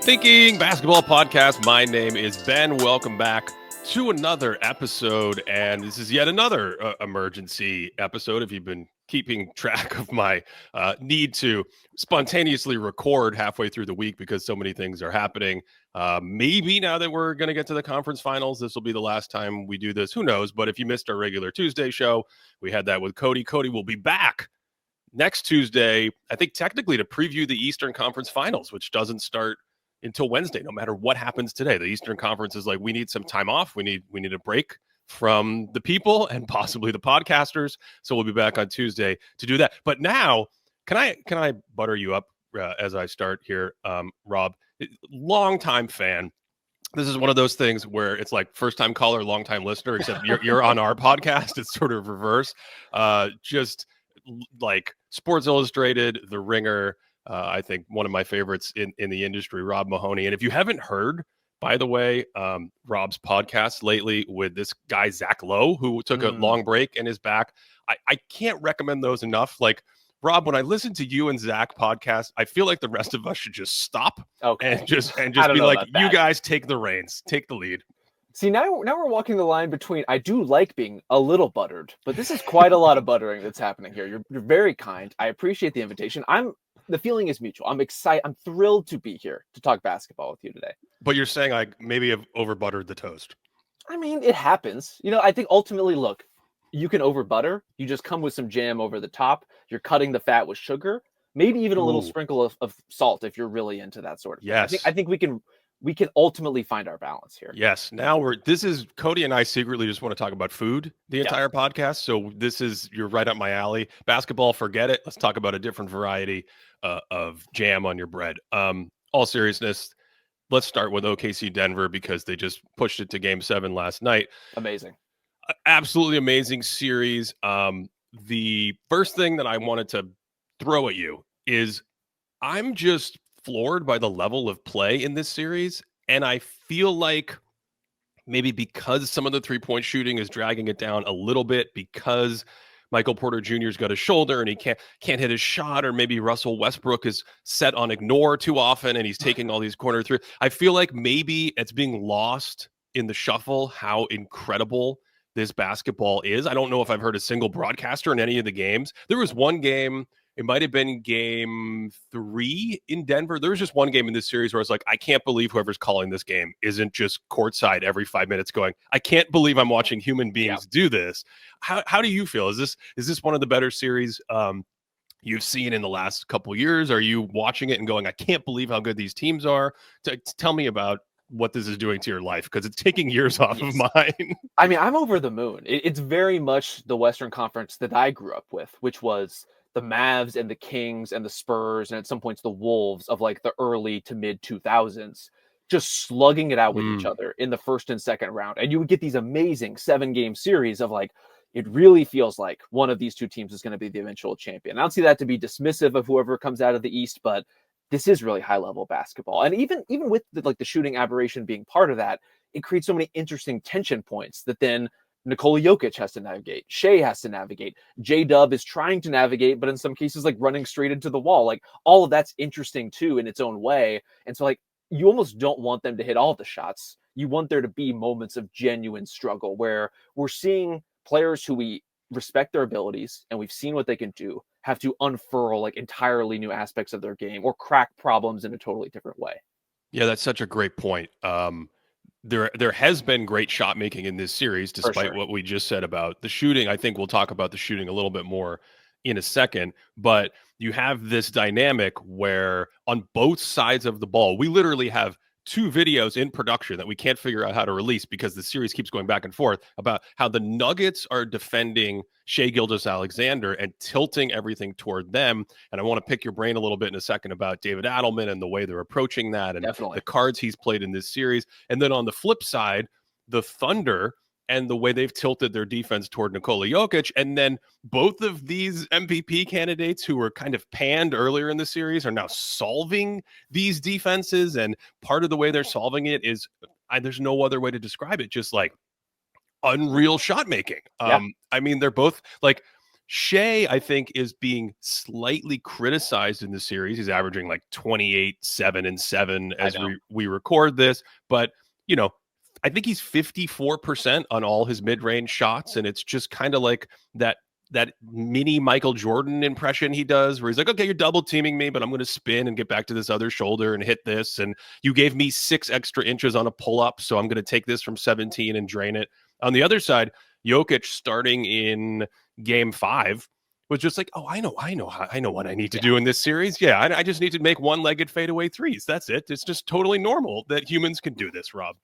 Thinking Basketball Podcast. My name is Ben. Welcome back to another episode, and this is yet another emergency episode. If you've been keeping track of my need to spontaneously record halfway through the week because so many things are happening, maybe now that we're going to get to the conference finals, this will be the last time we do this. Who knows? But if you missed our regular Tuesday show, we had that with Cody. Cody will be back next Tuesday, I think technically to preview the Eastern Conference Finals, which doesn't start until Wednesday, no matter what happens today. The Eastern Conference is like, we need some time off. We need a break from the people and possibly the podcasters. So we'll be back on Tuesday to do that. But now, can I butter you up as I start here, Rob? Longtime fan. This is one of those things where it's like first time caller, long time listener, except you're on our podcast. It's sort of reverse. Just like Sports Illustrated, The Ringer. I think one of my favorites in the industry, Rob Mahoney. And if you haven't heard, by the way, Rob's podcast lately with this guy, Zach Lowe, who took a long break and is back, I can't recommend those enough. Like, Rob, when I listen to you and Zach podcast, I feel like the rest of us should just stop and just be like, you guys take the reins, take the lead. See, now we're walking the line between, I do like being a little buttered, but this is quite a lot of buttering that's happening here. You're very kind. I appreciate the invitation. The feeling is mutual. I'm excited. I'm thrilled to be here to talk basketball with you today. But you're saying I maybe have over buttered the toast. I mean, it happens. I think ultimately, look, you can over butter. You just come with some jam over the top. You're cutting the fat with sugar, maybe even a little sprinkle of salt if you're really into that sort of thing. Yes. I think we can ultimately find our balance here. Yes. Now this is Cody and I secretly just want to talk about food the entire podcast. So you're right up my alley. Basketball, forget it. Let's talk about a different variety of jam on your bread. All seriousness, let's start with OKC Denver because they just pushed it to Game 7 last night. Amazing. Absolutely amazing series. The first thing that I wanted to throw at you is I'm just floored by the level of play in this series. And I feel like maybe because some of the three-point shooting is dragging it down a little bit because Michael Porter Jr.'s got a shoulder and he can't hit his shot, or maybe Russell Westbrook is set on ignore too often and he's taking all these corner threes. I feel like maybe it's being lost in the shuffle how incredible this basketball is. I don't know if I've heard a single broadcaster in any of the games. There was one game, it might have been Game 3 in Denver. There was just one game in this series where it's like, I can't believe whoever's calling this game isn't just courtside every 5 minutes going, I can't believe I'm watching human beings do this. How do you feel? Is this one of the better series you've seen in the last couple years? Are you watching it and going, I can't believe how good these teams are? Tell me about what this is doing to your life, because it's taking years off of mine. I mean, I'm over the moon. It's very much the Western Conference that I grew up with, which was the Mavs and the Kings and the Spurs and at some points the Wolves of like the early to mid 2000s, just slugging it out with each other in the first and second round. And you would get these amazing 7-game series of like, it really feels like one of these two teams is going to be the eventual champion. I don't see that to be dismissive of whoever comes out of the East, but this is really high level basketball. And even with the shooting aberration being part of that, it creates so many interesting tension points that then Nikola Jokic has to navigate. Shea has to navigate. J-Dub is trying to navigate, but in some cases, like running straight into the wall. Like all of that's interesting too in its own way. And so like you almost don't want them to hit all the shots. You want there to be moments of genuine struggle where we're seeing players who we respect their abilities and we've seen what they can do have to unfurl like entirely new aspects of their game or crack problems in a totally different way. Yeah, that's such a great point. There has been great shot making in this series, despite what we just said about the shooting. I think we'll talk about the shooting a little bit more in a second, but you have this dynamic where on both sides of the ball, we literally have two videos in production that we can't figure out how to release because the series keeps going back and forth about how the Nuggets are defending Shai Gilgeous-Alexander and tilting everything toward them. And I want to pick your brain a little bit in a second about David Adelman and the way they're approaching that and the cards he's played in this series. And then on the flip side, the Thunder and the way they've tilted their defense toward Nikola Jokic. And then both of these MVP candidates who were kind of panned earlier in the series are now solving these defenses. And part of the way they're solving it is, there's no other way to describe it, just like unreal shot making. I mean, they're both like, Shea, I think, is being slightly criticized in the series. He's averaging like 28, 7, and 7 as we record this. But, you know, I think he's 54% on all his mid-range shots. And it's just kind of like that mini Michael Jordan impression he does where he's like, okay, you're double teaming me, but I'm going to spin and get back to this other shoulder and hit this. And you gave me 6 extra inches on a pull-up, so I'm going to take this from 17 and drain it. On the other side, Jokic starting in game 5 was just like, oh, I know what I need to do in this series. Yeah, I just need to make one-legged fadeaway threes. That's it. It's just totally normal that humans can do this, Rob.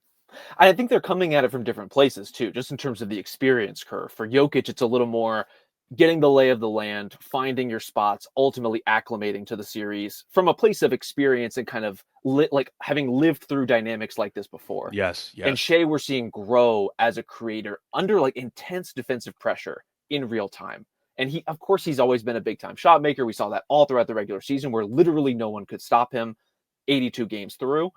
I think they're coming at it from different places too, just in terms of the experience curve. For Jokic, it's a little more getting the lay of the land, finding your spots, ultimately acclimating to the series from a place of experience and kind of like having lived through dynamics like this before. Yes. And Shea, we're seeing grow as a creator under like intense defensive pressure in real time. And he, of course, he's always been a big time shot maker. We saw that all throughout the regular season where literally no one could stop him 82 games through.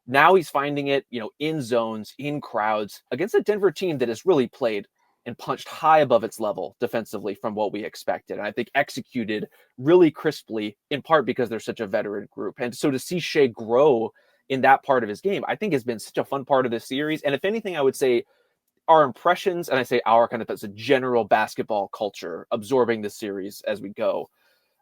Now he's finding it, in zones, in crowds against a Denver team that has really played and punched high above its level defensively from what we expected. And I think executed really crisply, in part because they're such a veteran group. And so to see Shea grow in that part of his game, I think has been such a fun part of this series. And if anything, I would say our impressions, and I say our kind of as a general basketball culture absorbing this series as we go,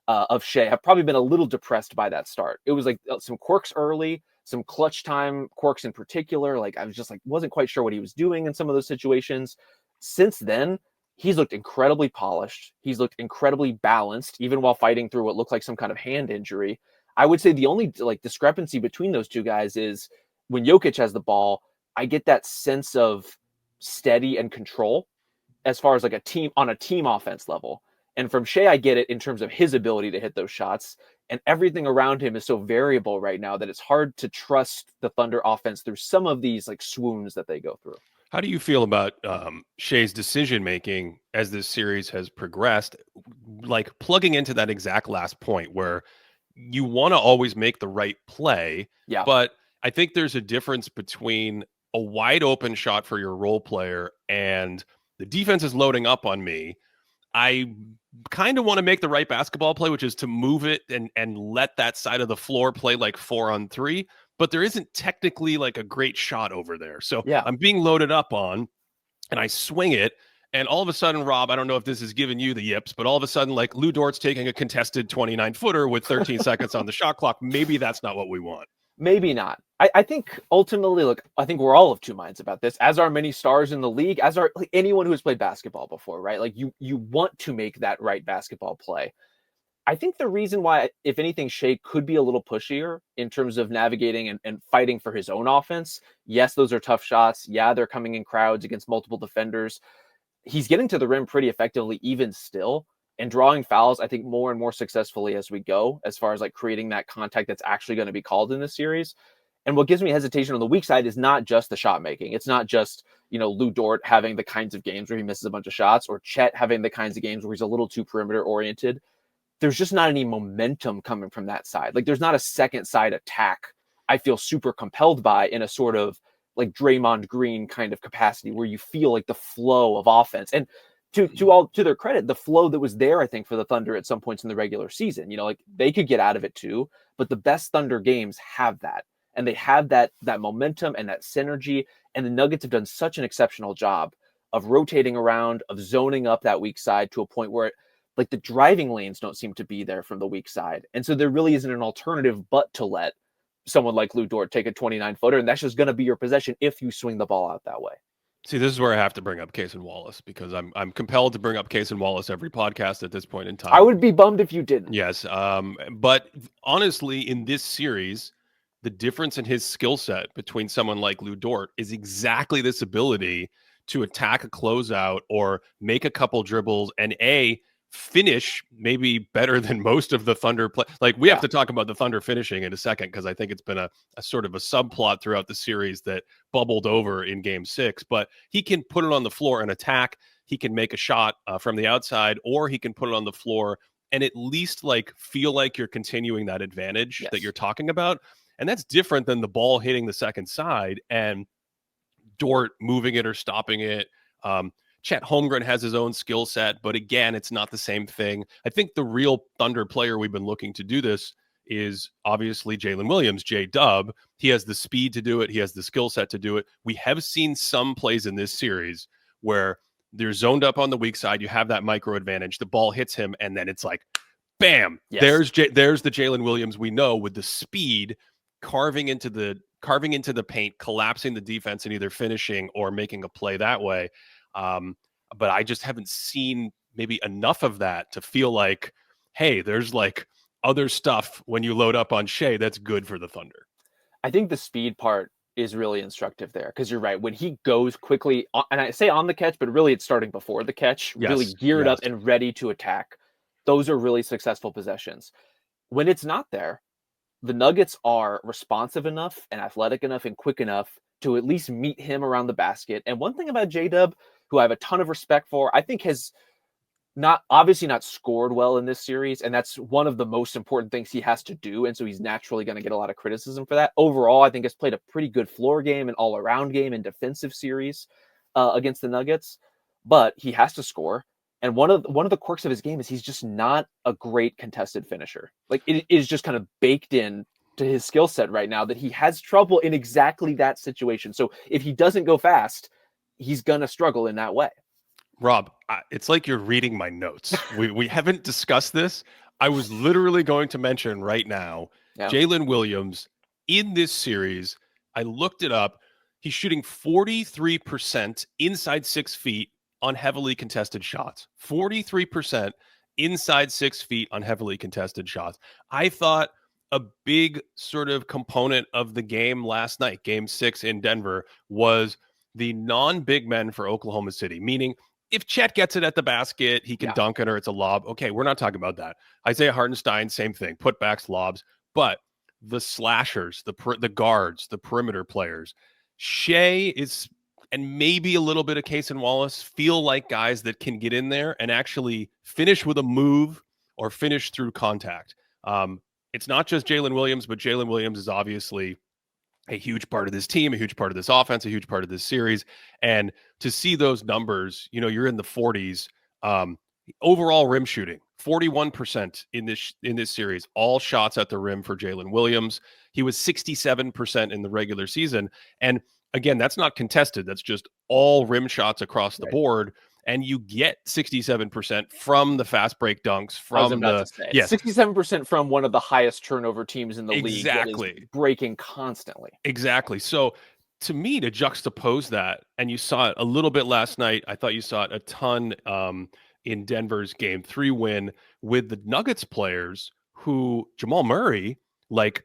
of Shea have probably been a little depressed by that start. It was like some quirks early, some clutch time quirks in particular. Like I was just like, wasn't quite sure what he was doing in some of those situations. Since then, he's looked incredibly polished. He's looked incredibly balanced, even while fighting through what looked like some kind of hand injury. I would say the only like discrepancy between those two guys is when Jokic has the ball, I get that sense of steady and control as far as like a team offense level. And from Shea, I get it in terms of his ability to hit those shots. And everything around him is so variable right now that it's hard to trust the Thunder offense through some of these like swoons that they go through. How do you feel about Shea's decision-making as this series has progressed, like plugging into that exact last point where you want to always make the right play, but I think there's a difference between a wide open shot for your role player and the defense is loading up on me. I kind of want to make the right basketball play, which is to move it and let that side of the floor play like 4-on-3. But there isn't technically like a great shot over there. So I'm being loaded up on and I swing it. And all of a sudden, Rob, I don't know if this is giving you the yips, but all of a sudden, like Lou Dort's taking a contested 29-footer with 13 seconds on the shot clock. Maybe that's not what we want. Maybe not. I think ultimately, look, I think we're all of two minds about this, as are many stars in the league, as are like anyone who has played basketball before, right? Like you want to make that right basketball play. I think the reason why, if anything, Shea could be a little pushier in terms of navigating and fighting for his own offense. Yes, those are tough shots. Yeah, they're coming in crowds against multiple defenders. He's getting to the rim pretty effectively even still and drawing fouls, I think, more and more successfully as we go, as far as like creating that contact that's actually going to be called in this series. And what gives me hesitation on the weak side is not just the shot making. It's not just, Lou Dort having the kinds of games where he misses a bunch of shots or Chet having the kinds of games where he's a little too perimeter oriented. There's just not any momentum coming from that side. Like there's not a second side attack I feel super compelled by in a sort of like Draymond Green kind of capacity where you feel like the flow of offense. And to their credit, the flow that was there, I think, for the Thunder at some points in the regular season, like they could get out of it too, but the best Thunder games have that. And they have that momentum and that synergy. And the Nuggets have done such an exceptional job of rotating around, of zoning up that weak side to a point where like the driving lanes don't seem to be there from the weak side. And so there really isn't an alternative but to let someone like Lou Dort take a 29-footer. And that's just going to be your possession if you swing the ball out that way. See, this is where I have to bring up Cason Wallace because I'm compelled to bring up Cason Wallace every podcast at this point in time. I would be bummed if you didn't. Yes. But honestly, in this series, the difference in his skill set between someone like Lou Dort is exactly this ability to attack a closeout or make a couple dribbles and finish maybe better than most of the Thunder play. Like we have to talk about the Thunder finishing in a second because I think it's been a sort of a subplot throughout the series that bubbled over in game 6, but he can put it on the floor and attack. He can make a shot from the outside, or he can put it on the floor and at least like feel like you're continuing that advantage that you're talking about. And that's different than the ball hitting the second side and Dort moving it or stopping it. Chet Holmgren has his own skill set, but again, it's not the same thing. I think the real Thunder player we've been looking to do this is obviously Jalen Williams, J-Dub. He has the speed to do it. He has the skill set to do it. We have seen some plays in this series where they're zoned up on the weak side. You have that micro advantage. The ball hits him, and then it's like, bam, Yes. There's the Jalen Williams we know with the speed, carving into the paint, collapsing the defense, and either finishing or making a play that way. But I just haven't seen maybe enough of that to feel like, hey, there's like other stuff when you load up on Shea that's good for the Thunder. I think the speed part is really instructive there, because you're right. When he goes quickly, and I say on the catch, but really it's starting before the catch, really geared up and ready to attack. Those are really successful possessions. When it's not there, the Nuggets are responsive enough and athletic enough and quick enough to at least meet him around the basket. And one thing about J-Dub, who I have a ton of respect for, I think has obviously not scored well in this series, and that's one of the most important things he has to do, and so he's naturally going to get a lot of criticism for that. Overall, I think has played a pretty good floor game and all-around game and defensive series against the Nuggets, but he has to score. And one of the quirks of his game is he's just not a great contested finisher. Like, it is just kind of baked in to his skill set right now that he has trouble in exactly that situation. So if he doesn't go fast, he's going to struggle in that way. Rob, it's like you're reading my notes. We haven't discussed this. I was literally going to mention right now, Jalen Williams in this series. I looked it up. He's shooting 43% inside 6 feet on heavily contested shots. 43% inside 6 feet on heavily contested shots. I thought a big sort of component of the game last night, game 6 in Denver, was the non-big men for Oklahoma City, meaning if Chet gets it at the basket, he can dunk it or it's a lob. Okay, we're not talking about that. Isaiah Hartenstein, same thing, putbacks, lobs. But the slashers, the guards, the perimeter players, Shea is, and maybe a little bit of Case and Wallace, feel like guys that can get in there and actually finish with a move or finish through contact. It's not just Jalen Williams, but Jalen Williams is obviously a huge part of this team, a huge part of this offense, a huge part of this series. And to see those numbers, you're in the 40s. Overall rim shooting, 41% in this series, all shots at the rim for Jalen Williams. He was 67% in the regular season. And again, that's not contested. That's just all rim shots across the board. And you get 67% from the fast break dunks, from 67% from one of the highest turnover teams in the league that is breaking constantly. Exactly. So to me, to juxtapose that, and you saw it a little bit last night, I thought you saw it a ton in Denver's game 3 win with the Nuggets players who Jamal Murray, like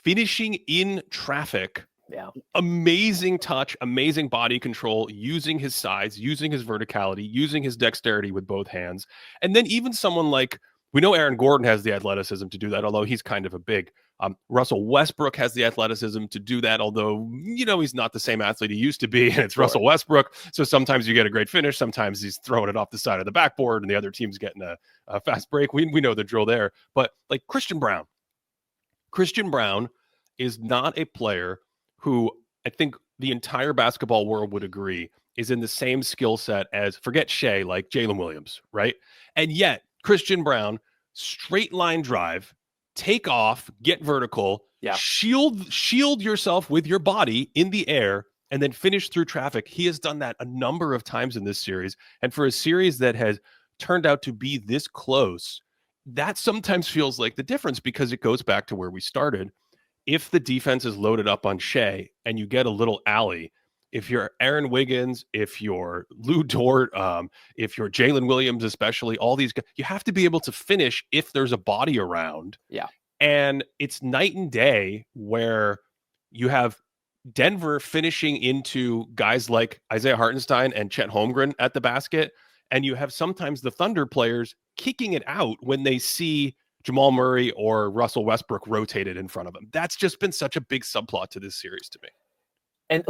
finishing in traffic. Yeah. Amazing touch, amazing body control, using his size, using his verticality, using his dexterity with both hands. And then even someone like, we know Aaron Gordon has the athleticism to do that, although he's kind of a big. Russell Westbrook has the athleticism to do that, although, he's not the same athlete he used to be, and it's Russell Westbrook. So sometimes you get a great finish. Sometimes he's throwing it off the side of the backboard and the other team's getting a fast break. We know the drill there. But like Christian Braun is not a player who I think the entire basketball world would agree is in the same skill set as, forget Shea, like Jalen Williams, right? And yet, Christian Braun, straight line drive, take off, get vertical, shield yourself with your body in the air, and then finish through traffic. He has done that a number of times in this series. And for a series that has turned out to be this close, that sometimes feels like the difference, because it goes back to where we started. If the defense is loaded up on Shea and you get a little alley, if you're Aaron Wiggins, if you're Lou Dort, if you're Jalen Williams, especially, all these guys, you have to be able to finish if there's a body around. Yeah. And it's night and day where you have Denver finishing into guys like Isaiah Hartenstein and Chet Holmgren at the basket. And you have sometimes the Thunder players kicking it out when they see Jamal Murray or Russell Westbrook rotated in front of him. That's just been such a big subplot to this series to me. And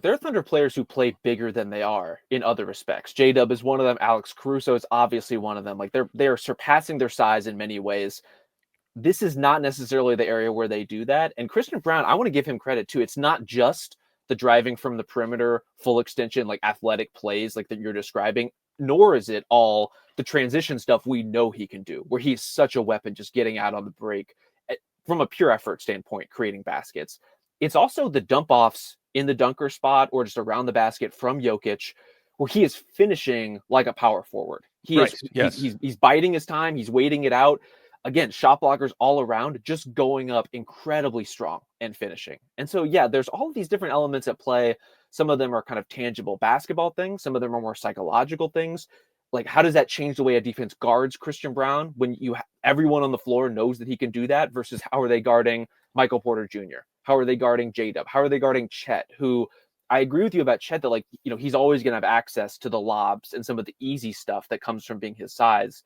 they're Thunder players who play bigger than they are in other respects. J-Dub is one of them. Alex Caruso is obviously one of them. Like they're surpassing their size in many ways. This is not necessarily the area where they do that. And Christian Braun, I want to give him credit too. It's not just the driving from the perimeter, full extension, like athletic plays like that you're describing, nor is it all the transition stuff we know he can do, where he's such a weapon just getting out on the break from a pure effort standpoint, creating baskets. It's also the dump offs in the dunker spot or just around the basket from Jokic, where he is finishing like a power forward. He's biding his time. He's waiting it out. Again, shot blockers all around, just going up incredibly strong and finishing. And so, yeah, there's all of these different elements at play. Some of them are kind of tangible basketball things. Some of them are more psychological things. Like, how does that change the way a defense guards Christian Braun when everyone on the floor knows that he can do that, versus how are they guarding Michael Porter Jr.? How are they guarding J-Dub? How are they guarding Chet, who I agree with you about Chet that, like, he's always going to have access to the lobs and some of the easy stuff that comes from being his size.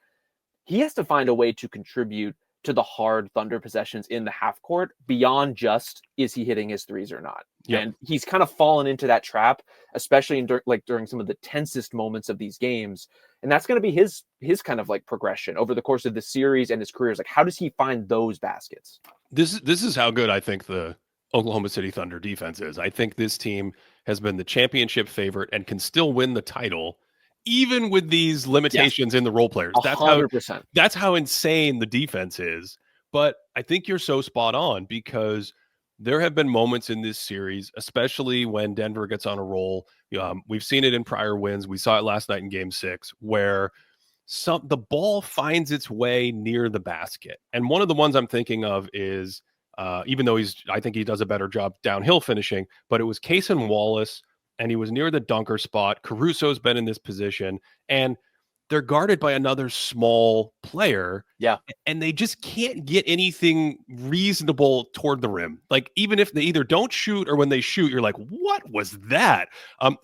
He has to find a way to contribute to the hard Thunder possessions in the half court beyond just, is he hitting his threes or not? Yep. And he's kind of fallen into that trap, especially during some of the tensest moments of these games. And that's going to be his kind of like progression over the course of the series and his career. Is like, how does he find those baskets? This is how good I think the Oklahoma City Thunder defense is. I think this team has been the championship favorite and can still win the title, even with these limitations in the role players. 100%. That's how insane the defense is. But I think you're so spot on, because there have been moments in this series, especially when Denver gets on a roll. We've seen it in prior wins. We saw it last night in Game 6, where the ball finds its way near the basket. And one of the ones I'm thinking of is, even though I think he does a better job downhill finishing, but it was Cason Wallace, and he was near the dunker spot. Caruso's been in this position, and they're guarded by another small player. Yeah. And they just can't get anything reasonable toward the rim. Like, even if they either don't shoot or when they shoot, you're like, what was that?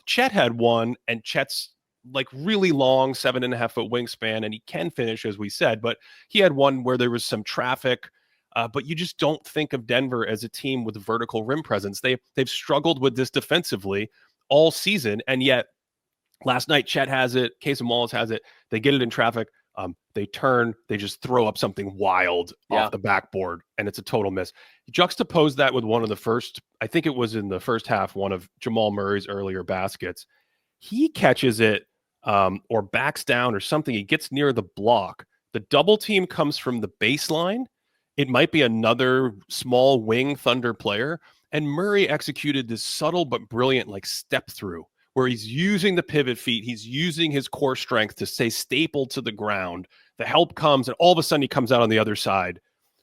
Chet had one, and Chet's like really long, 7.5-foot wingspan, and he can finish, as we said, but he had one where there was some traffic. But you just don't think of Denver as a team with vertical rim presence. They've struggled with this defensively all season, and yet last night Chet has it, Cason Wallace has it. They get it in traffic. They turn, they just throw up something wild off the backboard, and it's a total miss. Juxtapose that with one of the first, I think it was in the first half, one of Jamal Murray's earlier baskets. He catches it or backs down or something. He gets near the block. The double team comes from the baseline. It might be another small wing Thunder player. And Murray executed this subtle but brilliant like step through, where he's using the pivot feet. He's using his core strength to stay stapled to the ground. The help comes, and all of a sudden he comes out on the other side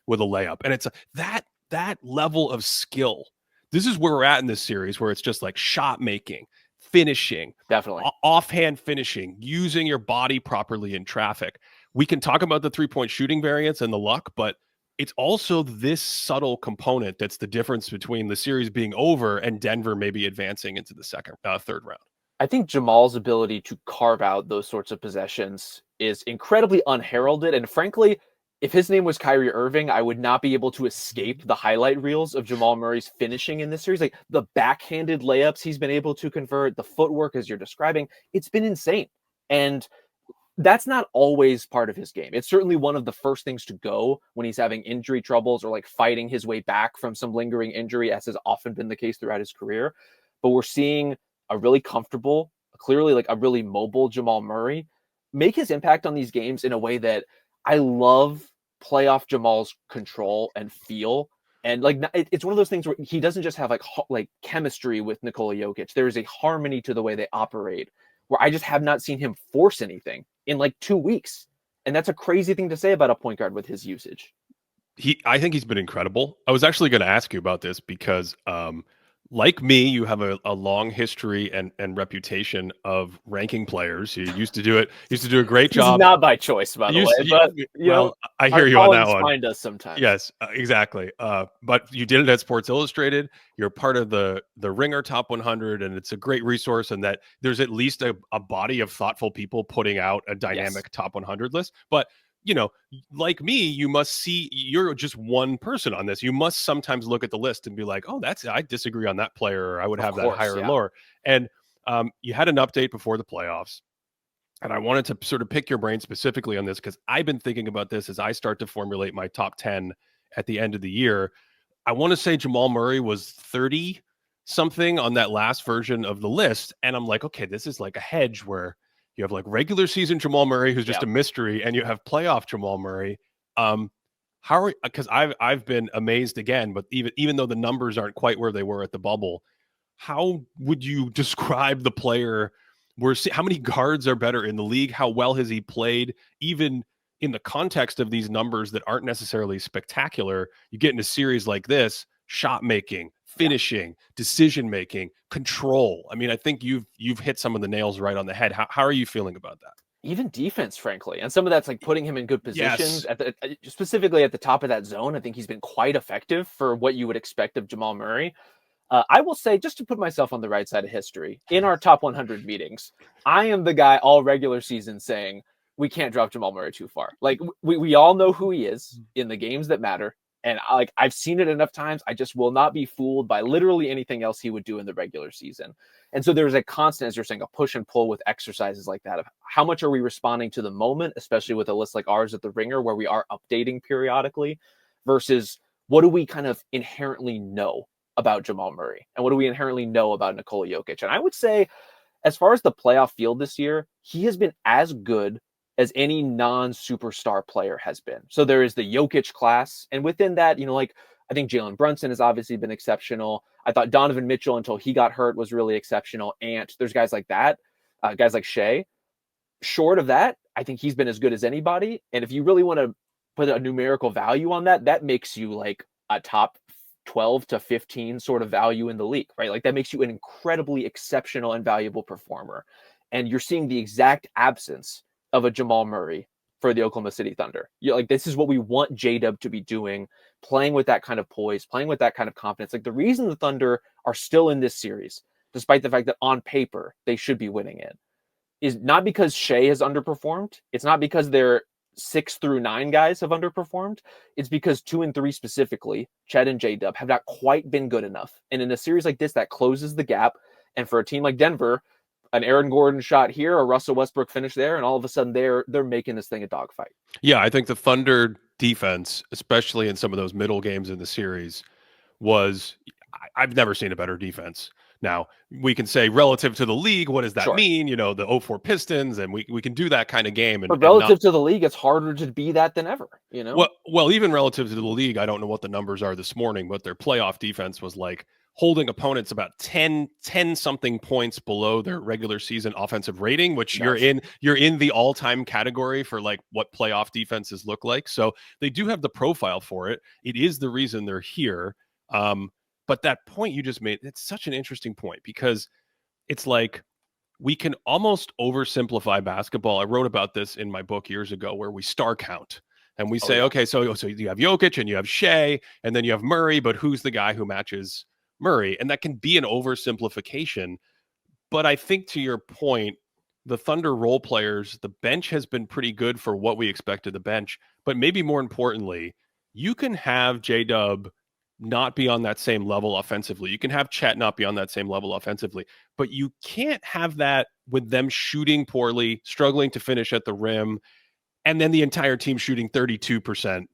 with a layup. And it's that level of skill. This is where we're at in this series, where it's just like shot making, finishing, definitely offhand finishing, using your body properly in traffic. We can talk about the 3-point shooting variance and the luck, but it's also this subtle component that's the difference between the series being over and Denver maybe advancing into the third round. I think Jamal's ability to carve out those sorts of possessions is incredibly unheralded. And frankly, if his name was Kyrie Irving, I would not be able to escape the highlight reels of Jamal Murray's finishing in this series. Like the backhanded layups he's been able to convert, the footwork as you're describing, it's been insane. And that's not always part of his game. It's certainly one of the first things to go when he's having injury troubles or like fighting his way back from some lingering injury, as has often been the case throughout his career. But we're seeing a really comfortable, clearly like a really mobile Jamal Murray make his impact on these games in a way that I love playoff Jamal's control and feel. And like, it's one of those things where he doesn't just have like chemistry with Nikola Jokic. There is a harmony to the way they operate, where I just have not seen him force anything in like 2 weeks. And that's a crazy thing to say about a point guard with his usage. I think he's been incredible. I was actually going to ask you about this because, like me, you have a long history and reputation of ranking players. You used to do a great job. Not by choice, by the way. But I hear you on that one. Find us sometimes. Yes, exactly. But you did it at Sports Illustrated. You're part of the Ringer Top 100, and it's a great resource. And that there's at least a body of thoughtful people putting out a dynamic Top 100 list. But like me, you're just one person on this. You must sometimes look at the list and be like, oh, I disagree on that player, or I would have that higher or lower. And you had an update before the playoffs, and I wanted to sort of pick your brain specifically on this, because I've been thinking about this as I start to formulate my top 10 at the end of the year. I want to say Jamal Murray was 36 something on that last version of the list, and I'm like, okay, this is like a hedge where you have like regular season Jamal Murray, who's just a mystery, and you have playoff Jamal Murray. How are, because I've been amazed again, but even though the numbers aren't quite where they were at the bubble, how would you describe the player? How many guards are better in the league? How well has he played? Even in the context of these numbers that aren't necessarily spectacular, you get in a series like this, shot making, finishing, decision making, control. I mean, I think you've hit some of the nails right on the head. How are you feeling about that? Even defense, frankly, and some of that's like putting him in good positions specifically at the top of that zone. I think he's been quite effective for what you would expect of Jamal Murray. I will say, just to put myself on the right side of history, in our top 100 meetings, I am the guy all regular season saying we can't drop Jamal Murray too far. Like we all know who he is in the games that matter. And I've seen it enough times. I just will not be fooled by literally anything else he would do in the regular season. And so there's a constant, as you're saying, a push and pull with exercises like that of how much are we responding to the moment, especially with a list like ours at the Ringer, where we are updating periodically, versus what do we kind of inherently know about Jamal Murray and what do we inherently know about Nikola Jokic. And I would say, as far as the playoff field this year, he has been as good as any non-superstar player has been. So there is the Jokic class. And within that, I think Jalen Brunson has obviously been exceptional. I thought Donovan Mitchell, until he got hurt, was really exceptional. And there's guys like that, guys like Shea. Short of that, I think he's been as good as anybody. And if you really want to put a numerical value on that, that makes you like a top 12 to 15 sort of value in the league, right? Like that makes you an incredibly exceptional and valuable performer. And you're seeing the exact absence of a Jamal Murray for the Oklahoma City Thunder. This is what we want J-Dub to be doing, playing with that kind of poise, playing with that kind of confidence. Like the reason the Thunder are still in this series, despite the fact that on paper they should be winning it, is not because Shea has underperformed. It's not because their 6 through 9 guys have underperformed. It's because 2 and 3 specifically, Chet and J-Dub, have not quite been good enough. And in a series like this, that closes the gap. And for a team like Denver, an Aaron Gordon shot here, a Russell Westbrook finish there, and all of a sudden they're making this thing a dogfight. Yeah, I think the Thunder defense, especially in some of those middle games in the series, was I've never seen a better defense. Now, we can say relative to the league, what does that mean? The 04 Pistons, and we can do that kind of game. But relative to the league, it's harder to be that than ever, Well, even relative to the league, I don't know what the numbers are this morning, but their playoff defense was like holding opponents about 10 something points below their regular season offensive rating, which you're in the all-time category for like what playoff defenses look like. So they do have the profile for it. It is the reason they're here. But that point you just made, it's such an interesting point because it's like we can almost oversimplify basketball. I wrote about this in my book years ago where we star count. And we say, okay, so you have Jokic and you have Shea and then you have Murray, but who's the guy who matches Murray? And that can be an oversimplification. But I think to your point, the Thunder role players, the bench has been pretty good for what we expect of the bench. But maybe more importantly, you can have J-Dub not be on that same level offensively. You can have Chet not be on that same level offensively, but you can't have that with them shooting poorly, struggling to finish at the rim, and then the entire team shooting 32%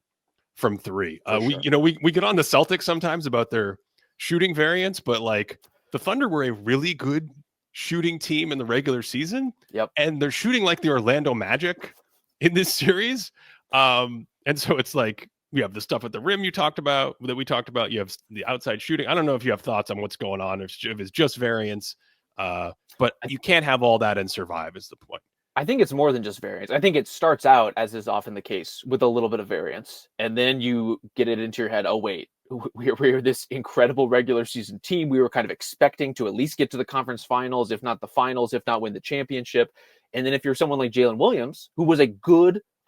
from three. We get on the Celtics sometimes about their shooting variance, but like the Thunder were a really good shooting team in the regular season. Yep. And they're shooting like the Orlando Magic in this series. And so it's like, we have the stuff at the rim we talked about. You have the outside shooting. I don't know if you have thoughts on what's going on, if it's just variance, but you can't have all that and survive is the point. I think it's more than just variance. I think it starts out, as is often the case, with a little bit of variance. And then you get it into your head, oh, wait, we're this incredible regular season team. We were kind of expecting to at least get to the conference finals, if not the finals, if not win the championship. And then if you're someone like Jalen Williams, who was a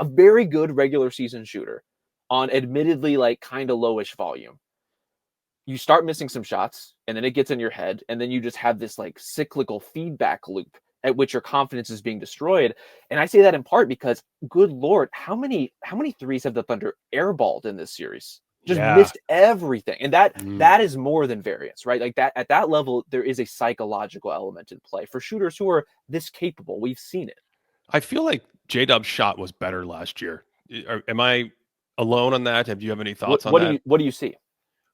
very good regular season shooter on admittedly like kind of lowish volume, you start missing some shots and then it gets in your head. And then you just have this like cyclical feedback loop at which your confidence is being destroyed. And I say that in part because, good Lord, how many threes have the Thunder airballed in this series? Just missed everything. And that is more than variance, right? Like that at that level, there is a psychological element in play for shooters who are this capable. We've seen it. I feel like J-Dub's shot was better last year. Am I alone on that? Do you have any thoughts on that? What do you see?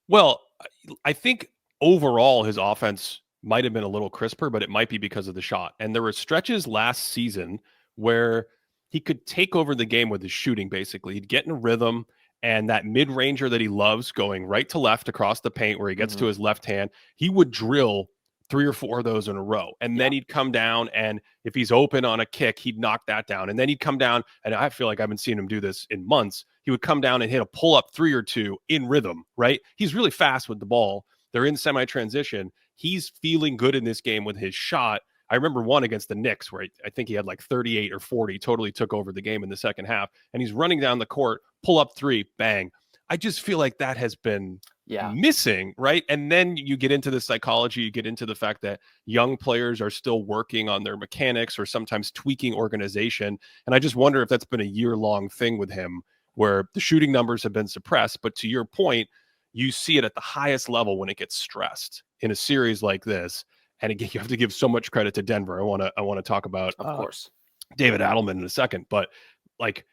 Well, I think overall his offense might have been a little crisper, but it might be because of the shot. And there were stretches last season where he could take over the game with his shooting, basically. He'd get in a rhythm, and that mid-ranger that he loves going right to left across the paint where he gets to his left hand, he would drill 3 or 4 of those in a row. And then he'd come down, and if he's open on a kick, he'd knock that down. And then he'd come down, and I feel like I've been seeing him do this in months. He would come down and hit a pull-up 3 or 2 in rhythm, right? He's really fast with the ball. They're in semi-transition. He's feeling good in this game with his shot. I remember one against the Knicks where I think he had like 38 or 40, totally took over the game in the second half. And he's running down the court, pull up 3, bang. I just feel like that has been missing, right? And then you get into the psychology, you get into the fact that young players are still working on their mechanics or sometimes tweaking organization. And I just wonder if that's been a year-long thing with him where the shooting numbers have been suppressed. But to your point, you see it at the highest level when it gets stressed in a series like this. And again, you have to give so much credit to Denver. I want to talk about, of course, David Adelman in a second, but like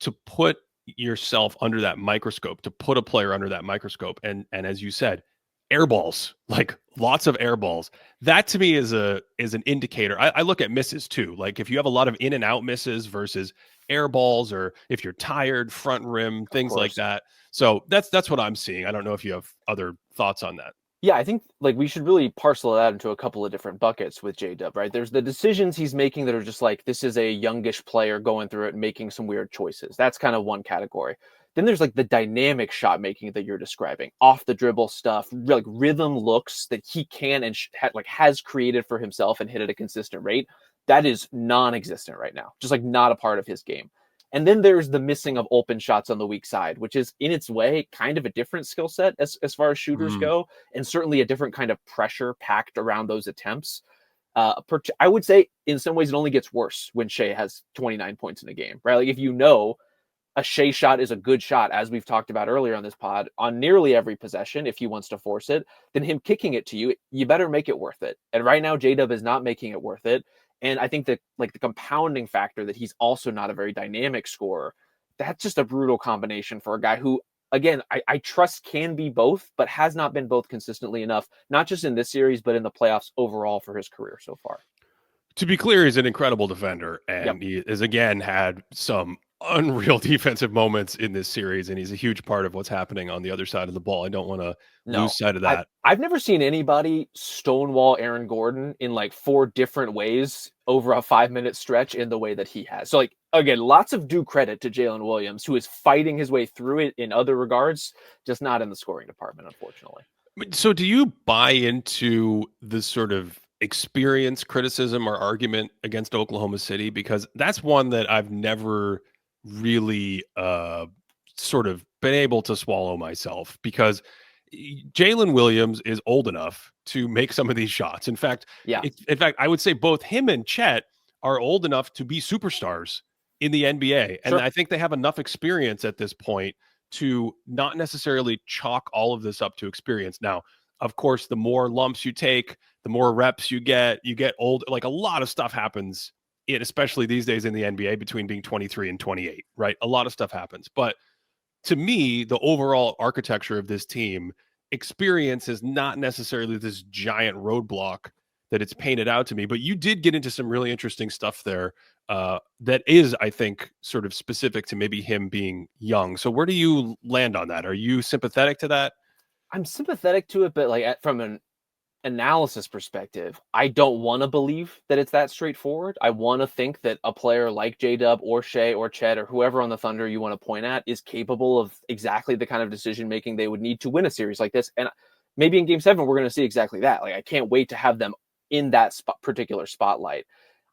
to put yourself under that microscope, to put a player under that microscope, and as you said, air balls, like lots of air balls. That to me is an indicator. I look at misses too. Like if you have a lot of in and out misses versus air balls, or if you're tired, front rim, things like that. So that's what I'm seeing. I don't know if you have other thoughts on that. Yeah, I think like we should really parcel that into a couple of different buckets with J-Dub, right? There's the decisions he's making that are just like, this is a youngish player going through it and making some weird choices. That's kind of one category. Then there's like the dynamic shot making that you're describing, off the dribble stuff, like rhythm looks that he can and has created for himself and hit at a consistent rate. That is non-existent right now, just like not a part of his game. And then there's the missing of open shots on the weak side, which is in its way kind of a different skill set as far as shooters go, and certainly a different kind of pressure packed around those attempts. I would say in some ways it only gets worse when Shai has 29 points in a game, right? Like if you know a Shai shot is a good shot, as we've talked about earlier on this pod, on nearly every possession, if he wants to force it, then him kicking it to you, you better make it worth it. And right now, J-Dub is not making it worth it. And I think that like the compounding factor that he's also not a very dynamic scorer, that's just a brutal combination for a guy who, again, I trust can be both, but has not been both consistently enough, not just in this series, but in the playoffs overall for his career so far. To be clear, he's an incredible defender, and he has again had some unreal defensive moments in this series, and he's a huge part of what's happening on the other side of the ball. I don't want to lose sight of that. I've never seen anybody stonewall Aaron Gordon in like 4 different ways over a 5-minute stretch in the way that he has. So like, again, lots of due credit to Jalen Williams, who is fighting his way through it in other regards, just not in the scoring department, unfortunately. So do you buy into this sort of experience criticism or argument against Oklahoma City? Because that's one that I've never really sort of been able to swallow myself, because Jalen Williams is old enough to make some of these shots. In fact, I would say both him and Chet are old enough to be superstars in the NBA. And I think they have enough experience at this point to not necessarily chalk all of this up to experience. Now, of course, the more lumps you take, the more reps you get old. Like a lot of stuff happens, especially these days in the NBA, between being 23 and 28, right? A lot of stuff happens. But to me, the overall architecture of this team, experience is not necessarily this giant roadblock that it's painted out to me. But you did get into some really interesting stuff there that is, I think, sort of specific to maybe him being young. So where do you land on that? Are you sympathetic to that? I'm sympathetic to it, but like from an analysis perspective, I don't want to believe that it's that straightforward. I want to think that a player like J-Dub or Shai or Chet or whoever on the Thunder you want to point at is capable of exactly the kind of decision making they would need to win a series like this. And maybe in Game 7 we're going to see exactly that. Like I can't wait to have them in that particular spotlight.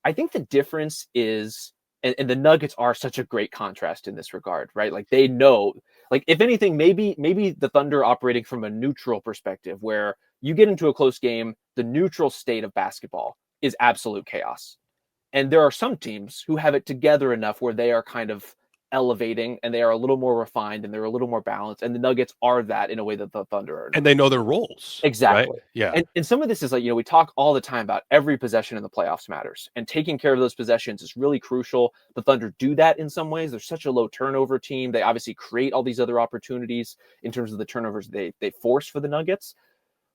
I think the difference is, and the Nuggets are such a great contrast in this regard, right? Like they know, like if anything, maybe the Thunder operating from a neutral perspective, where you get into a close game, the neutral state of basketball is absolute chaos. And there are some teams who have it together enough where they are kind of elevating and they are a little more refined and they're a little more balanced. And the Nuggets are that in a way that the Thunder are not. And they know their roles. Exactly. Right? Yeah. And some of this is like, we talk all the time about every possession in the playoffs matters, and taking care of those possessions is really crucial. The Thunder do that in some ways. They're such a low turnover team. They obviously create all these other opportunities in terms of the turnovers they force for the Nuggets.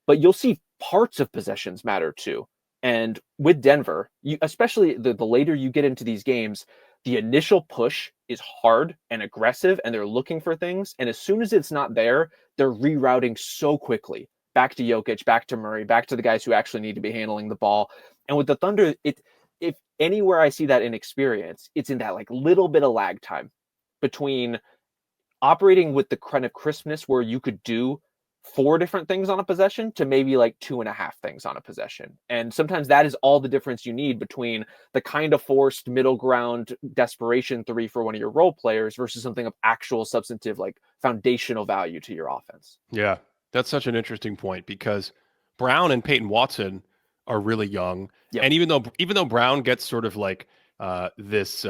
but you'll see parts of possessions matter too. And with Denver, especially the later you get into these games, the initial push is hard and aggressive, and they're looking for things. And as soon as it's not there, they're rerouting so quickly back to Jokic, back to Murray, back to the guys who actually need to be handling the ball. And with the Thunder, if anywhere I see that inexperience, it's in that like little bit of lag time between operating with the kind of crispness where you could do 4 different things on a possession to maybe like 2.5 things on a possession. And sometimes that is all the difference you need between the kind of forced middle ground desperation 3 for one of your role players versus something of actual substantive, like foundational value to your offense. Yeah, that's such an interesting point because Brown and Peyton Watson are really young. Yep. And even though Brown gets sort of like this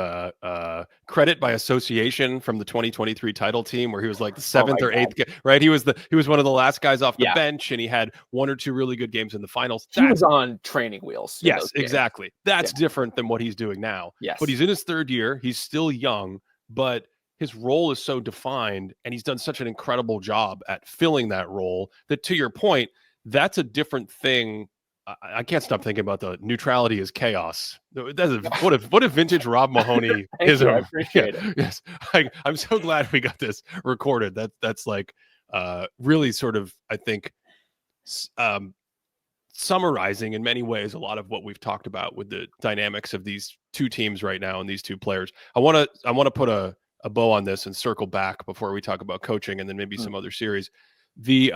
credit by association from the 2023 title team where he was like the 7th or 8th, right? He was one of the last guys off the bench, and he had 1 or 2 really good games in the finals. He was on training wheels. Yes, exactly. That's different than what he's doing now. Yes. But he's in his 3rd year. He's still young, but his role is so defined, and he's done such an incredible job at filling that role that, to your point, that's a different thing. I can't stop thinking about the neutrality is chaos. What a vintage Rob Mahoney is. I appreciate it. Yes, I'm so glad we got this recorded. That's like really sort of, I think, summarizing in many ways a lot of what we've talked about with the dynamics of these 2 teams right now and these 2 players. I want to put a bow on this and circle back before we talk about coaching and then maybe some other series. The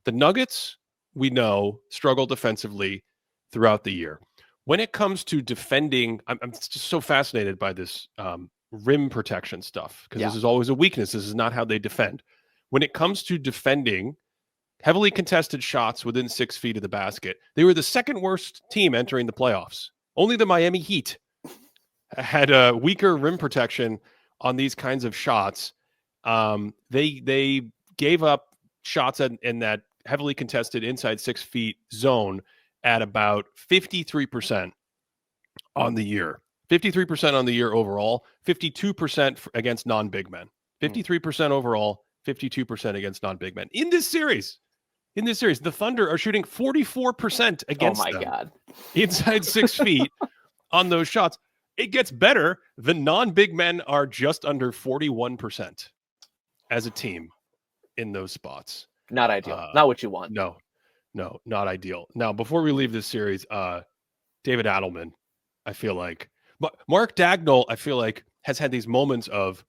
Nuggets, we know, struggle defensively throughout the year. When it comes to defending, I'm just so fascinated by this rim protection stuff because this is always a weakness. This is not how they defend. When it comes to defending heavily contested shots within 6 feet of the basket, they were the 2nd worst team entering the playoffs. Only the Miami Heat had a weaker rim protection on these kinds of shots. They gave up shots in that heavily contested inside 6 feet zone at about 53% on the year. 53% on the year overall, 52% against non-big men. 53% overall, 52% against non-big men. In this series, the Thunder are shooting 44% against them. God. Inside 6 feet on those shots. It gets better. The non-big men are just under 41% as a team in those spots. Not ideal. Not what you want. No, not ideal. Now, before we leave this series, David Adelman, I feel like, Mark Dagnall, I feel like, has had these moments of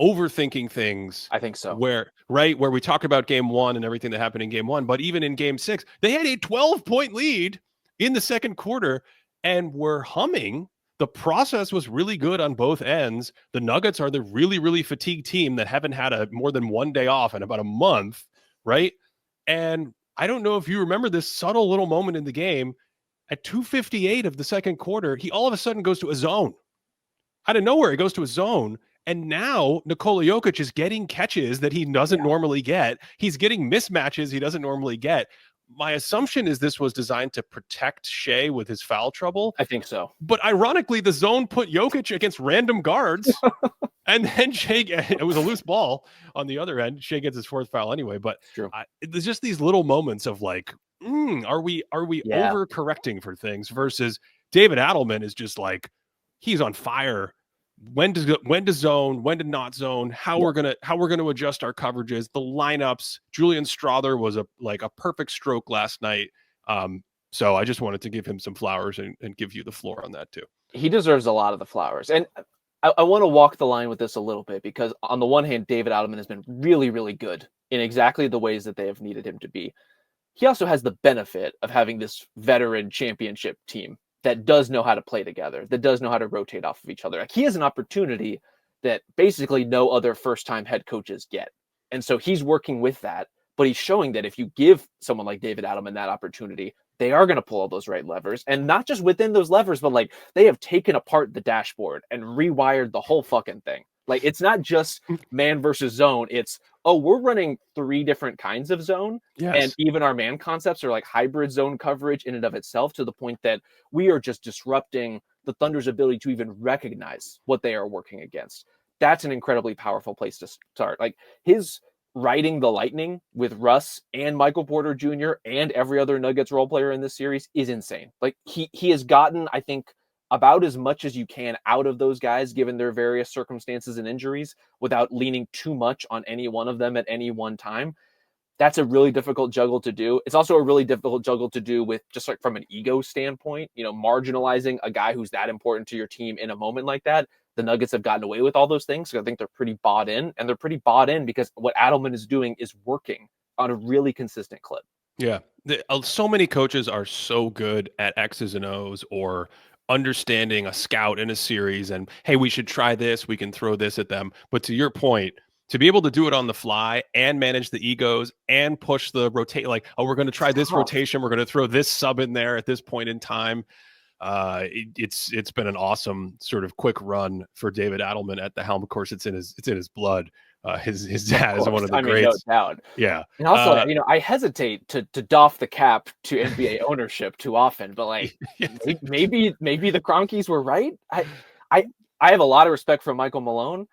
overthinking things. I think so. Where we talk about game 1 and everything that happened in game 1, but even in game 6, they had a 12-point lead in the 2nd quarter and were humming. The process was really good on both ends. The Nuggets are the really, really fatigued team that haven't had more than 1 day off in about a month. Right. And I don't know if you remember this subtle little moment in the game at 2:58 of the 2nd quarter, he all of a sudden goes to a zone out of nowhere. He goes to a zone. And now Nikola Jokic is getting catches that he doesn't normally get. He's getting mismatches he doesn't normally get. My assumption is this was designed to protect Shea with his foul trouble. I think so. But ironically, the zone put Jokic against random guards. And then Shea, it was a loose ball on the other end. Shea gets his 4th foul anyway. But there's just these little moments of like, are we overcorrecting for things versus David Adelman is just like, he's on fire. When to zone, when to not zone, how we're gonna adjust our coverages, the lineups. Julian Strother was a perfect stroke last night. So I just wanted to give him some flowers and give you the floor on that too. He deserves a lot of the flowers. And I want to walk the line with this a little bit because on the one hand, David Adelman has been really, really good in exactly the ways that they have needed him to be. He also has the benefit of having this veteran championship team that does know how to play together, that does know how to rotate off of each other. Like, he has an opportunity that basically no other first-time head coaches get. And so he's working with that, but he's showing that if you give someone like David Adelman that opportunity, they are going to pull all those right levers. And not just within those levers, but like they have taken apart the dashboard and rewired the whole fucking thing. Like, it's not just man versus zone. It's, we're running 3 different kinds of zone. Yes. And even our man concepts are like hybrid zone coverage in and of itself, to the point that we are just disrupting the Thunder's ability to even recognize what they are working against. That's an incredibly powerful place to start. Like, his riding the lightning with Russ and Michael Porter Jr. and every other Nuggets role player in this series is insane. Like he has gotten, I think, about as much as you can out of those guys, given their various circumstances and injuries, without leaning too much on any one of them at any one time. That's a really difficult juggle to do. It's also a really difficult juggle to do with just like from an ego standpoint, marginalizing a guy who's that important to your team in a moment like that. The Nuggets have gotten away with all those things. So I think they're pretty bought in, and they're pretty bought in because what Adelman is doing is working on a really consistent clip. Yeah. So many coaches are so good at X's and O's or understanding a scout in a series and, hey, we should try this. We can throw this at them. But to your point, to be able to do it on the fly and manage the egos and push the rotate, like, oh, we're going to try this rotation. We're going to throw this sub in there at this point in time. It's been an awesome sort of quick run for David Adelman at the helm. Of course, it's in his blood. His dad is one of the greats. No doubt. Yeah. And also, I hesitate to doff the cap to NBA ownership too often, but like maybe the Cronkies were right. I have a lot of respect for Michael Malone.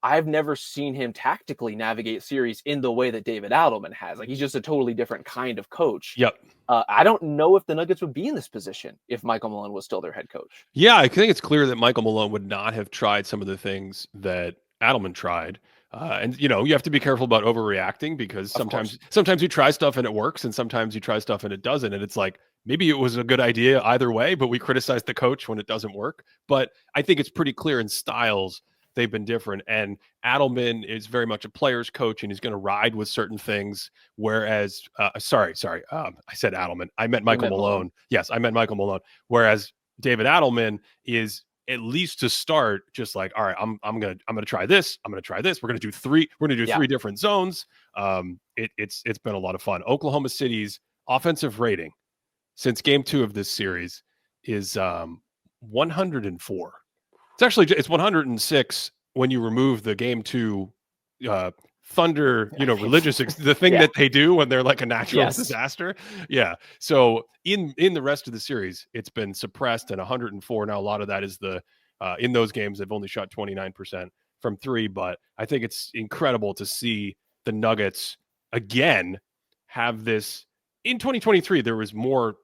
I've never seen him tactically navigate series in the way that David Adelman has. Like, he's just a totally different kind of coach. Yep. I don't know if the Nuggets would be in this position if Michael Malone was still their head coach. Yeah, I think it's clear that Michael Malone would not have tried some of the things that Adelman tried. And you have to be careful about overreacting because sometimes you try stuff and it works, and sometimes you try stuff and it doesn't. And it's like, maybe it was a good idea either way, but we criticize the coach when it doesn't work. But I think it's pretty clear in styles they've been different. And Adelman is very much a player's coach, and he's going to ride with certain things. Whereas, I said Adelman. I meant Michael Malone. Yes, I meant Michael Malone. Whereas David Adelman is, at least to start, just like, all right, I'm gonna try this. I'm gonna try this. We're gonna do three different zones. It's been a lot of fun. Oklahoma City's offensive rating since game 2 of this series is 104. It's 106 when you remove the game 2 Thunder, religious, the thing that they do when they're like a natural disaster. Yeah. So in the rest of the series, it's been suppressed and 104. Now, a lot of that is in those games, they've only shot 29% from 3, but I think it's incredible to see the Nuggets again have this. In 2023, there was more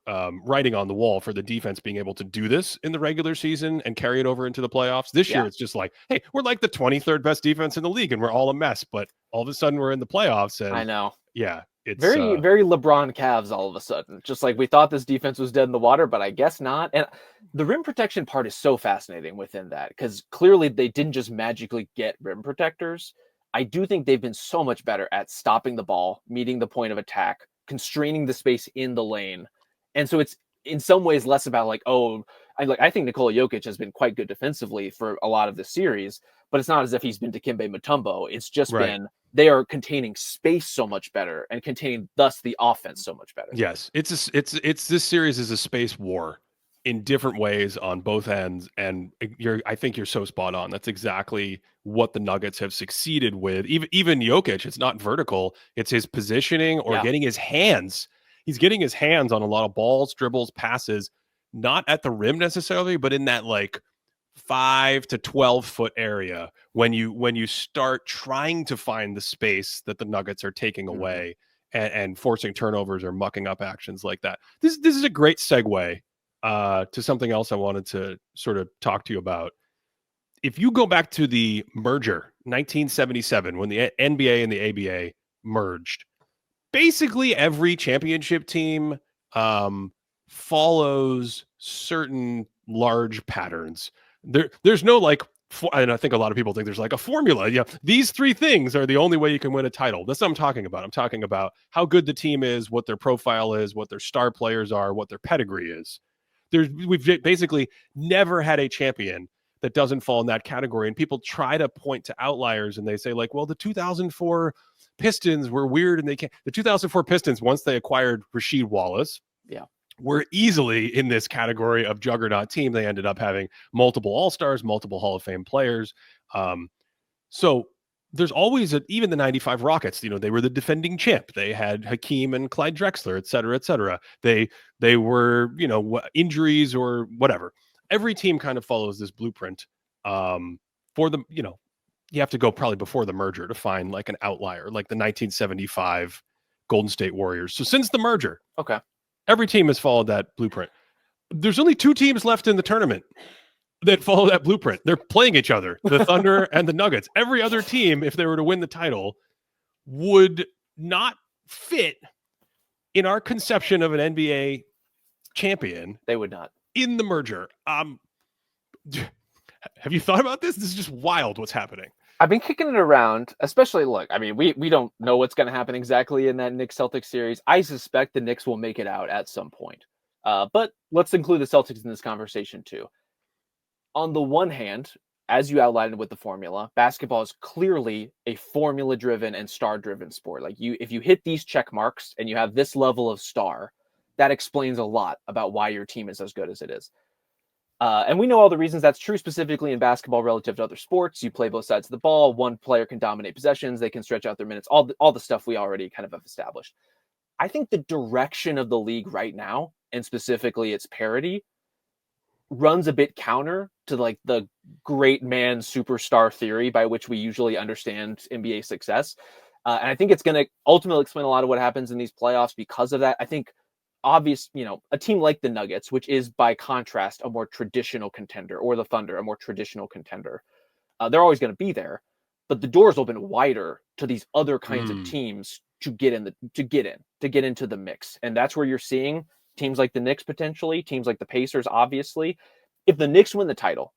writing on the wall for the defense being able to do this in the regular season and carry it over into the playoffs. This year, it's just like, hey, we're like the 23rd best defense in the league, and we're all a mess. But all of a sudden, we're in the playoffs. And I know. Yeah. It's very, very LeBron Cavs all of a sudden. Just like we thought this defense was dead in the water, but I guess not. And the rim protection part is so fascinating within that, because clearly they didn't just magically get rim protectors. I do think they've been so much better at stopping the ball, meeting the point of attack, constraining the space in the lane. And so it's in some ways less about like, I think Nikola Jokic has been quite good defensively for a lot of the series, but it's not as if he's been Dikembe Mutombo. It's just been, they are containing space so much better and containing thus the offense so much better. Yes. It's this series is a space war in different ways on both ends. And I think you're so spot on. That's exactly what the Nuggets have succeeded with. Even Jokic, it's not vertical. It's his positioning or getting his hands. He's getting his hands on a lot of balls, dribbles, passes, not at the rim necessarily, but in that like 5 to 12 foot area when you start trying to find the space that the Nuggets are taking away and forcing turnovers or mucking up actions like that. This is a great segue to something else I wanted to sort of talk to you about. If you go back to the merger, 1977, when the NBA and the ABA merged, basically every championship team follows certain large patterns. There's no like, and I think a lot of people think there's like a formula. Yeah, these 3 things are the only way you can win a title. That's what I'm talking about. I'm talking about how good the team is, what their profile is, what their star players are, what their pedigree is. We've basically never had a champion that doesn't fall in that category. And people try to point to outliers and they say like, well, the 2004 Pistons were weird and they can't. The 2004 Pistons, once they acquired Rasheed Wallace, were easily in this category of juggernaut team. They ended up having multiple All-Stars, multiple Hall of Fame players. So there's always even the 95 Rockets, they were the defending champ. They had Hakeem and Clyde Drexler, et cetera, et cetera. They were, injuries or whatever. Every team kind of follows this blueprint for the, you have to go probably before the merger to find like an outlier, like the 1975 Golden State Warriors. So since the merger, Okay. every team has followed that blueprint. There's only 2 teams left in the tournament that follow that blueprint. They're playing each other, the Thunder and the Nuggets. Every other team, if they were to win the title, would not fit in our conception of an NBA champion. They would not. In the merger. Have you thought about this? This is just wild what's happening. I've been kicking it around, especially, look, I mean, we don't know what's going to happen exactly in that Knicks-Celtics series. I suspect the Knicks will make it out at some point. But let's include the Celtics in this conversation too. On the one hand, as you outlined with the formula, basketball is clearly a formula-driven and star-driven sport. Like, if you hit these check marks and you have this level of star, that explains a lot about why your team is as good as it is. And we know all the reasons that's true, specifically in basketball relative to other sports. You play both sides of the ball. One player can dominate possessions. They can stretch out their minutes. All the stuff we already kind of have established. I think the direction of the league right now, and specifically its parity, runs a bit counter to like the great man superstar theory by which we usually understand NBA success. And I think it's going to ultimately explain a lot of what happens in these playoffs because of that. I think a team like the Nuggets, which is by contrast a more traditional contender, or the Thunder, a more traditional contender, they're always going to be there, but the doors open wider to these other kinds of teams to get into the mix. And that's where you're seeing teams like the Knicks, potentially teams like the Pacers. Obviously, if the Knicks win the title,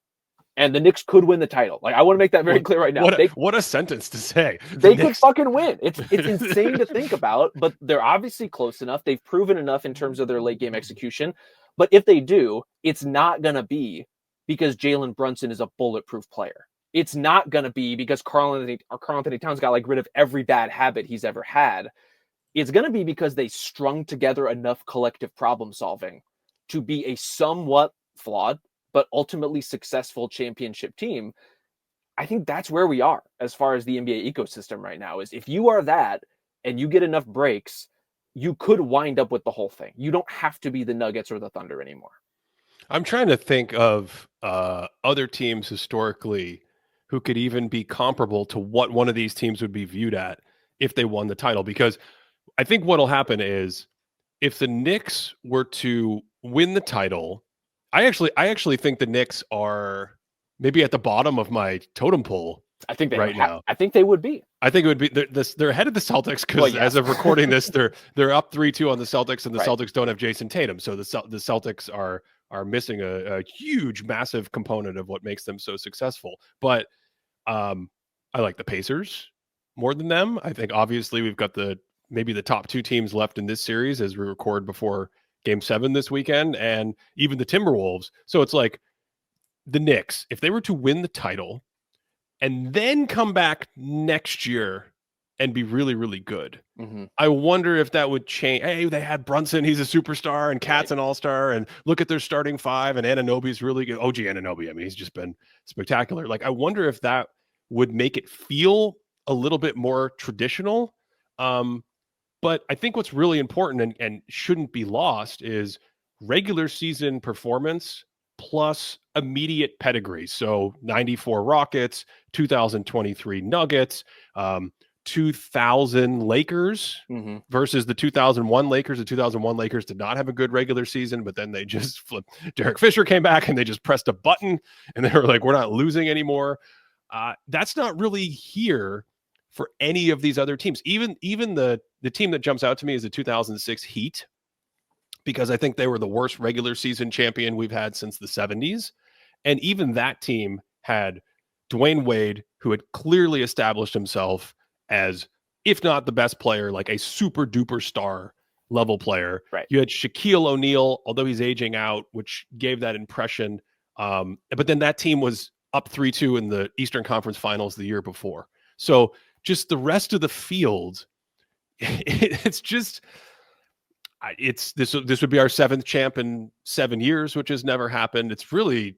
and the Knicks could win the title, like, I want to make that very clear right now. What a sentence to say. They could fucking win. It's insane to think about, but they're obviously close enough. They've proven enough in terms of their late game execution. But if they do, it's not going to be because Jalen Brunson is a bulletproof player. It's not going to be because Karl Anthony Towns got like rid of every bad habit he's ever had. It's going to be because they strung together enough collective problem solving to be a somewhat flawed but ultimately successful championship team. I think that's where we are as far as the NBA ecosystem right now. Is if you are that and you get enough breaks, you could wind up with the whole thing. You don't have to be the Nuggets or the Thunder anymore. I'm trying to think of other teams historically who could even be comparable to what one of these teams would be viewed at if they won the title. Because I think what'll happen is if the Knicks were to win the title, I actually think the Knicks are maybe at the bottom of my totem pole. I think they right now. I think they would be. I think it would be. They're ahead of the Celtics because as of recording this, they're up 3-2 on the Celtics, and the Celtics don't have Jason Tatum. So the Celtics are missing a huge, massive component of what makes them so successful. But I like the Pacers more than them. I think obviously we've got maybe the top 2 teams left in this series as we record before Game 7 this weekend, and even the Timberwolves. So it's like the Knicks, if they were to win the title and then come back next year and be really, really good, I wonder if that would change. Hey, they had Brunson, he's a superstar, and Cat's an all-star, and look at their starting 5, and Anunoby's really good. OG Anunoby, I mean, he's just been spectacular. Like, I wonder if that would make it feel a little bit more traditional. But I think what's really important and shouldn't be lost is regular season performance plus immediate pedigree. So 94 Rockets, 2023 Nuggets, 2000 Lakers versus the 2001 Lakers. The 2001 Lakers did not have a good regular season, but then they just flipped. Derek Fisher came back and they just pressed a button and they were like, we're not losing anymore. That's not really here for any of these other teams. Even the team that jumps out to me is the 2006 Heat, because I think they were the worst regular season champion we've had since the 70s. And even that team had Dwayne Wade, who had clearly established himself as, if not the best player, like a super duper star level player. Right. You had Shaquille O'Neal, although he's aging out, which gave that impression. But then that team was up 3-2 in the Eastern Conference Finals the year before. So just the rest of the field, this would be our 7th champ in 7 years, which has never happened. It's really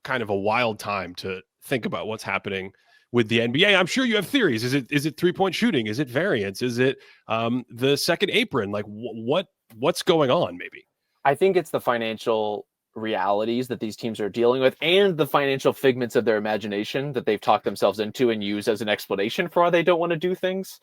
kind of a wild time to think about what's happening with the NBA. I'm sure you have theories. Is it 3-point shooting? Is it variance? Is it the second apron? Like what's going on? Maybe. I think it's the financial realities that these teams are dealing with and the financial figments of their imagination that they've talked themselves into and use as an explanation for why they don't want to do things.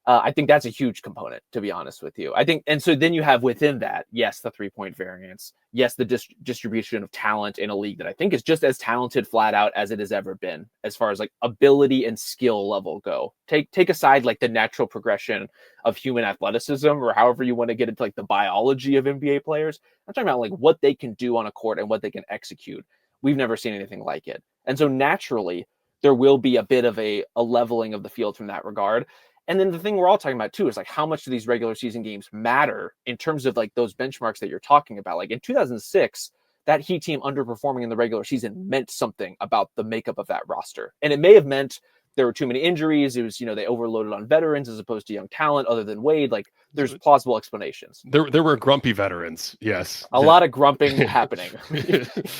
I think that's a huge component, to be honest with you. I think, and so then you have within that, yes, the 3-point variance, yes, the distribution of talent in a league that I think is just as talented flat out as it has ever been, as far as like ability and skill level go. Take aside like the natural progression of human athleticism, or however you want to get into like the biology of NBA players. I'm talking about like what they can do on a court and what they can execute. We've never seen anything like it. And so naturally, there will be a bit of a leveling of the field from that regard. And then the thing we're all talking about too is like how much do these regular season games matter in terms of like those benchmarks that you're talking about. Like in 2006, that Heat team underperforming in the regular season meant something about the makeup of that roster. And it may have meant there were too many injuries. It was, they overloaded on veterans as opposed to young talent other than Wade. Like there's plausible explanations. There were grumpy veterans. Yes. A lot of grumping happening.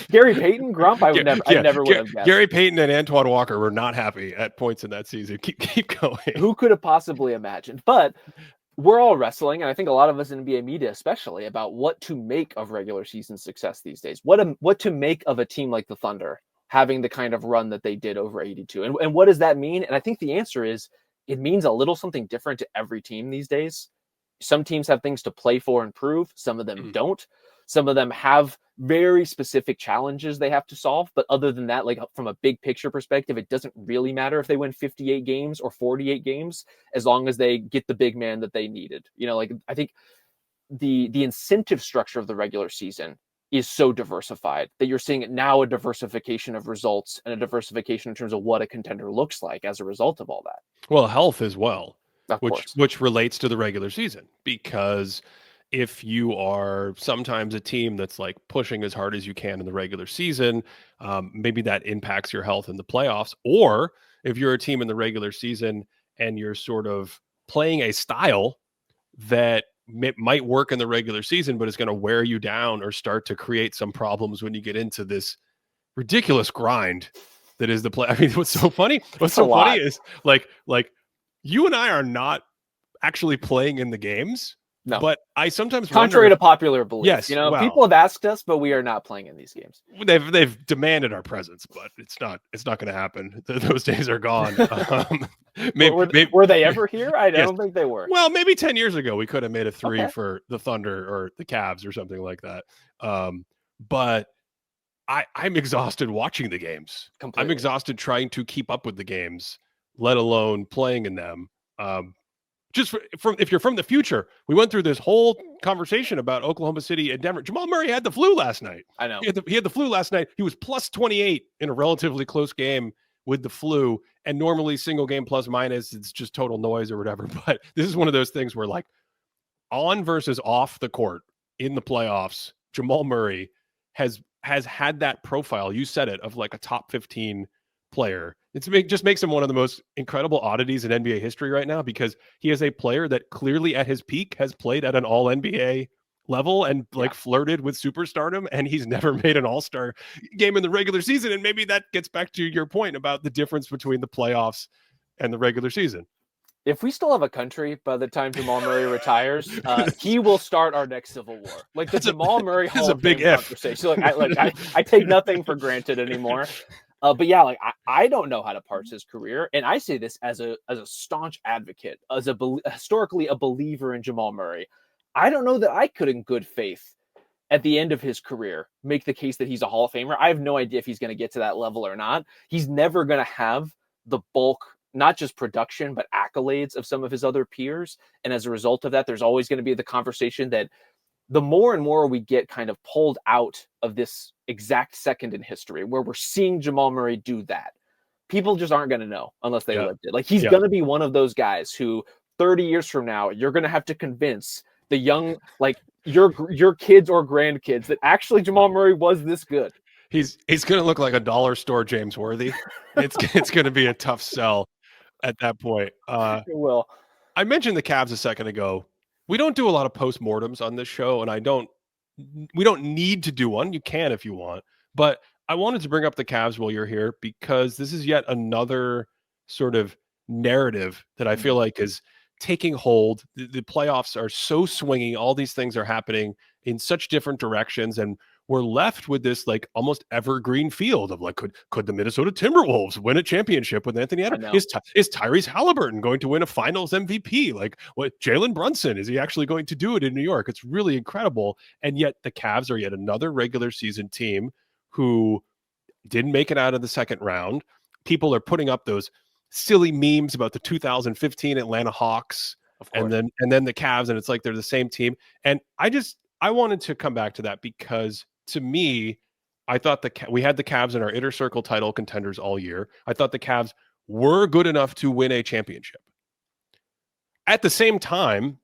Gary Payton grump? I never would have guessed. Gary Payton and Antoine Walker were not happy at points in that season. Keep going. Who could have possibly imagined? But we're all wrestling, and I think a lot of us in NBA media especially, about what to make of regular season success these days. What to make of a team like the Thunder having the kind of run that they did over 82. And what does that mean? And I think the answer is it means a little something different to every team these days. Some teams have things to play for and prove. Some of them don't. Some of them have very specific challenges they have to solve. But other than that, like from a big picture perspective, it doesn't really matter if they win 58 games or 48 games, as long as they get the big man that they needed. Like I think the incentive structure of the regular season is so diversified that you're seeing now a diversification of results and a diversification in terms of what a contender looks like as a result of all that. Well, health as well, course. which relates to the regular season, because if you are sometimes a team that's like pushing as hard as you can in the regular season, maybe that impacts your health in the playoffs. Or if you're a team in the regular season and you're sort of playing a style that might work in the regular season, but it's going to wear you down or start to create some problems when you get into this ridiculous grind that is the play. I mean, what's so funny is like you and I are not actually playing in the games. No. But I sometimes contrary to popular belief. Yes, people have asked us, but we are not playing in these games. They've demanded our presence, but it's not going to happen. Those days are gone. Were they ever here? I don't think they were. Well, maybe 10 years ago we could have made a 3 for the Thunder or the Cavs or something like that. But I'm exhausted watching the games. Completely. I'm exhausted trying to keep up with the games, let alone playing in them. Just from if you're from the future, we went through this whole conversation about Oklahoma City and Denver. Jamal Murray had the flu last night. I know. He had the flu last night. He was plus 28 in a relatively close game with the flu. And normally single game plus minus, it's just total noise or whatever. But this is one of those things where like on versus off the court in the playoffs, Jamal Murray has had that profile. You said it, of like a top 15 player. Just makes him one of the most incredible oddities in NBA history right now, because he is a player that clearly at his peak has played at an all NBA level and flirted with superstardom, and he's never made an all-star game in the regular season. And maybe that gets back to your point about the difference between the playoffs and the regular season. If we still have a country by the time Jamal Murray retires, he will start our next civil war. Like the Jamal Murray Hall of Fame conversation. I take nothing for granted anymore. But yeah, like I don't know how to parse his career, and I say this as a staunch advocate, as historically a believer in Jamal Murray. I don't know that I could, in good faith, at the end of his career, make the case that he's a Hall of Famer. I have no idea if he's going to get to that level or not. He's never going to have the bulk, not just production, but accolades of some of his other peers. And as a result of that, there's always going to be the conversation that the more and more we get kind of pulled out of this exact second in history where we're seeing Jamal Murray do that, people just aren't going to know unless they lived it. Like he's going to be one of those guys who 30 years from now, you're going to have to convince the young, like your kids or grandkids that actually Jamal Murray was this good. He's going to look like a dollar store James Worthy. It's going to be a tough sell at that point. It will. I mentioned the Cavs a second ago. We don't do a lot of postmortems on this show, and we don't need to do one. You can if you want, but I wanted to bring up the Cavs while you're here, because this is yet another sort of narrative that I feel like is taking hold. The playoffs are so swingy. All these things are happening in such different directions, and we're left with this like almost evergreen field of like, could the Minnesota Timberwolves win a championship with Anthony Edwards? Is Tyrese Halliburton going to win a Finals MVP? Like, what, Jalen Brunson, is he actually going to do it in New York? It's really incredible. And yet the Cavs are yet another regular season team who didn't make it out of the second round. People are putting up those silly memes about the 2015 Atlanta Hawks, and then the Cavs, and it's like they're the same team. And I wanted to come back to that because to me, I thought we had the Cavs in our inner circle title contenders all year. I thought the Cavs were good enough to win a championship. At the same time,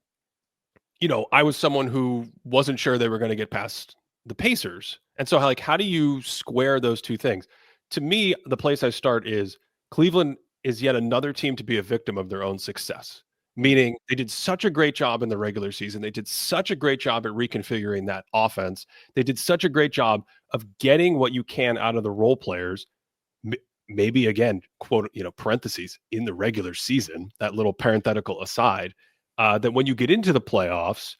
you know, I was someone who wasn't sure they were going to get past the Pacers. And so like, how do you square those two things? To me, the place I start is Cleveland is yet another team to be a victim of their own success. Meaning they did such a great job in the regular season. They did such a great job at reconfiguring that offense. They did such a great job of getting what you can out of the role players. Maybe again, quote, you know, parentheses, in the regular season, that little parenthetical aside, that when you get into the playoffs,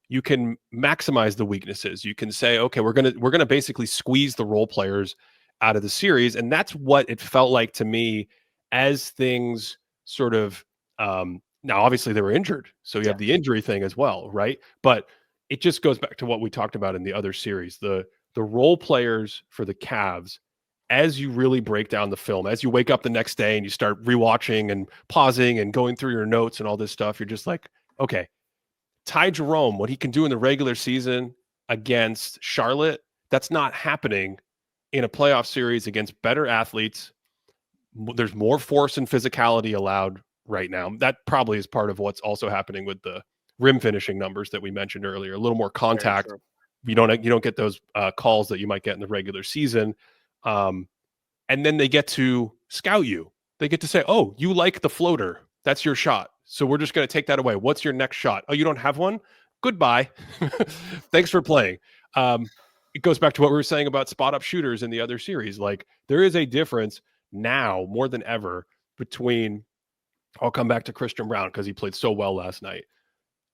you can maximize the weaknesses. You can say, okay, we're gonna basically squeeze the role players out of the series. And that's what it felt like to me as things sort of now, obviously, they were injured, so you have the injury thing as well, right? But it just goes back to what we talked about in the other series. The role players for the Cavs, as you really break down the film, as you wake up the next day and you start rewatching and pausing and going through your notes and all this stuff, you're just like, okay, Ty Jerome, what he can do in the regular season against Charlotte, that's not happening in a playoff series against better athletes. There's more force and physicality allowed right now. That probably is part of what's also happening with the rim finishing numbers that we mentioned earlier. A little more contact. You don't get those calls that you might get in the regular season. And then they get to scout you. They get to say, oh, you like the floater. That's your shot. So we're just going to take that away. What's your next shot? Oh, you don't have one? Goodbye. Thanks for playing. It goes back to what we were saying about spot up shooters in the other series. Like, there is a difference now more than ever between, I'll come back to Christian Brown because he played so well last night.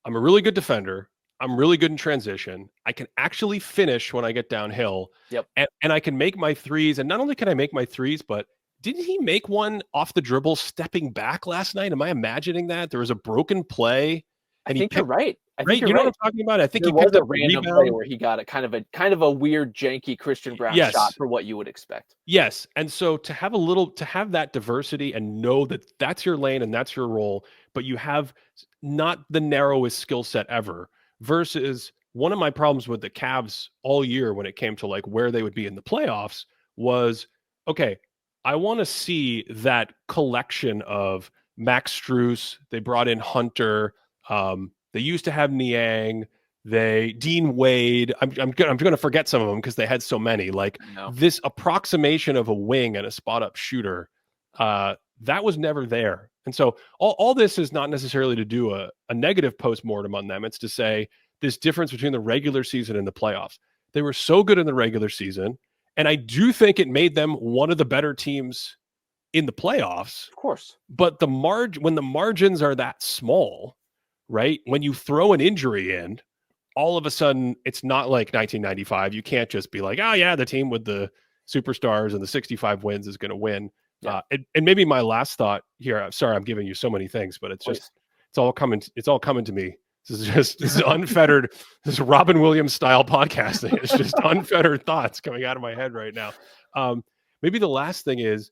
I'm a really good defender. I'm really good in transition. I can actually finish when I get downhill. Yep. And I can make my threes. And not only can I make my threes, but didn't he make one off the dribble stepping back last night? Am I imagining that? There was a broken play. And I think you're right. You know what I'm talking about? I think there he picked was a up random rebound play where he got a kind of a weird, janky Christian Brown shot for what you would expect. Yes. And so to have that diversity and know that that's your lane and that's your role, but you have not the narrowest skill set ever, versus one of my problems with the Cavs all year when it came to like where they would be in the playoffs was, okay, I want to see that collection of Max Strus. They brought in Hunter. They used to have Niang. Dean Wade. I'm going to forget some of them because they had so many. Like this approximation of a wing and a spot up shooter, that was never there. And so all this is not necessarily to do a negative postmortem on them. It's to say this difference between the regular season and the playoffs. They were so good in the regular season, and I do think it made them one of the better teams in the playoffs. Of course. But when the margins are that small, right? When you throw an injury in, all of a sudden it's not like 1995. You can't just be like, oh yeah, the team with the superstars and the 65 wins is going to win. Yeah. And maybe my last thought here, I'm sorry, I'm giving you so many things, but it's all coming to me. This is unfettered. This is Robin Williams style podcasting. It's just unfettered thoughts coming out of my head right now. Maybe the last thing is,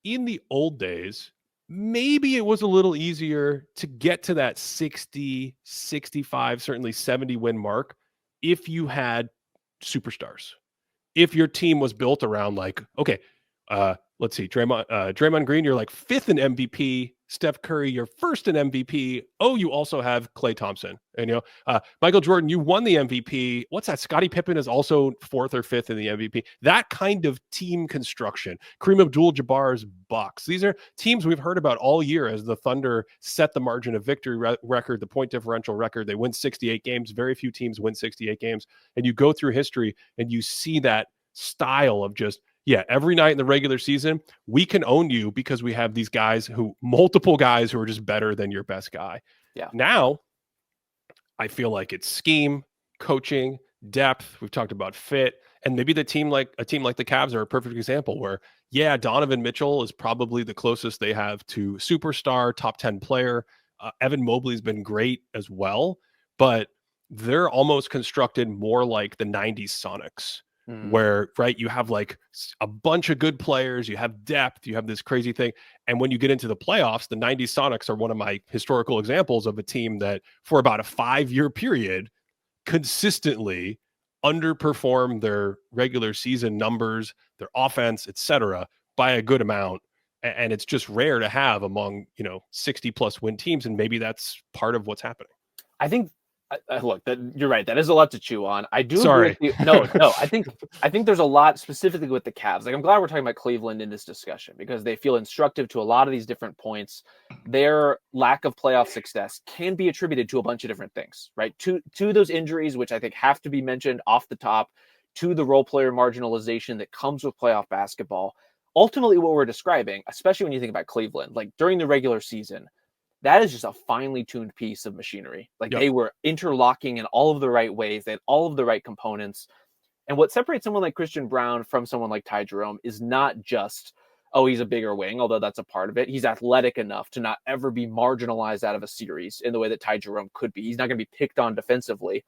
in the old days, maybe it was a little easier to get to that 60, 65, certainly 70 win mark if you had superstars. If your team was built around like, okay, let's see, Draymond Green, you're like fifth in MVP. Steph Curry, you're first in MVP. Oh, you also have Klay Thompson. And, Michael Jordan, you won the MVP. What's that? Scottie Pippen is also fourth or fifth in the MVP. That kind of team construction. Kareem Abdul-Jabbar's Bucks. These are teams we've heard about all year as the Thunder set the margin of victory record, the point differential record. They win 68 games. Very few teams win 68 games. And you go through history and you see that style of just, every night in the regular season, we can own you because we have these multiple guys who are just better than your best guy. Yeah. Now, I feel like it's scheme, coaching, depth. We've talked about fit, and maybe a team like the Cavs are a perfect example where, yeah, Donovan Mitchell is probably the closest they have to superstar, top 10 player. Evan Mobley's been great as well, but they're almost constructed more like the 90s Sonics, where, right, you have like a bunch of good players, you have depth, you have this crazy thing. And when you get into the playoffs, the 90s Sonics are one of my historical examples of a team that for about a 5-year period consistently underperformed their regular season numbers, their offense, etc., by a good amount. And it's just rare to have among 60 plus win teams, and maybe that's part of what's happening. I think look, you're right. That is a lot to chew on. I do Sorry. agree with you. No. I think there's a lot specifically with the Cavs. Like, I'm glad we're talking about Cleveland in this discussion because they feel instructive to a lot of these different points. Their lack of playoff success can be attributed to a bunch of different things, right? To those injuries, which I think have to be mentioned off the top, to the role player marginalization that comes with playoff basketball. Ultimately, what we're describing, especially when you think about Cleveland, like during the regular season, that is just a finely tuned piece of machinery. Like, they were interlocking in all of the right ways. They had all of the right components. And what separates someone like Christian Braun from someone like Ty Jerome is not just, oh, he's a bigger wing, although that's a part of it. He's athletic enough to not ever be marginalized out of a series in the way that Ty Jerome could be. He's not going to be picked on defensively.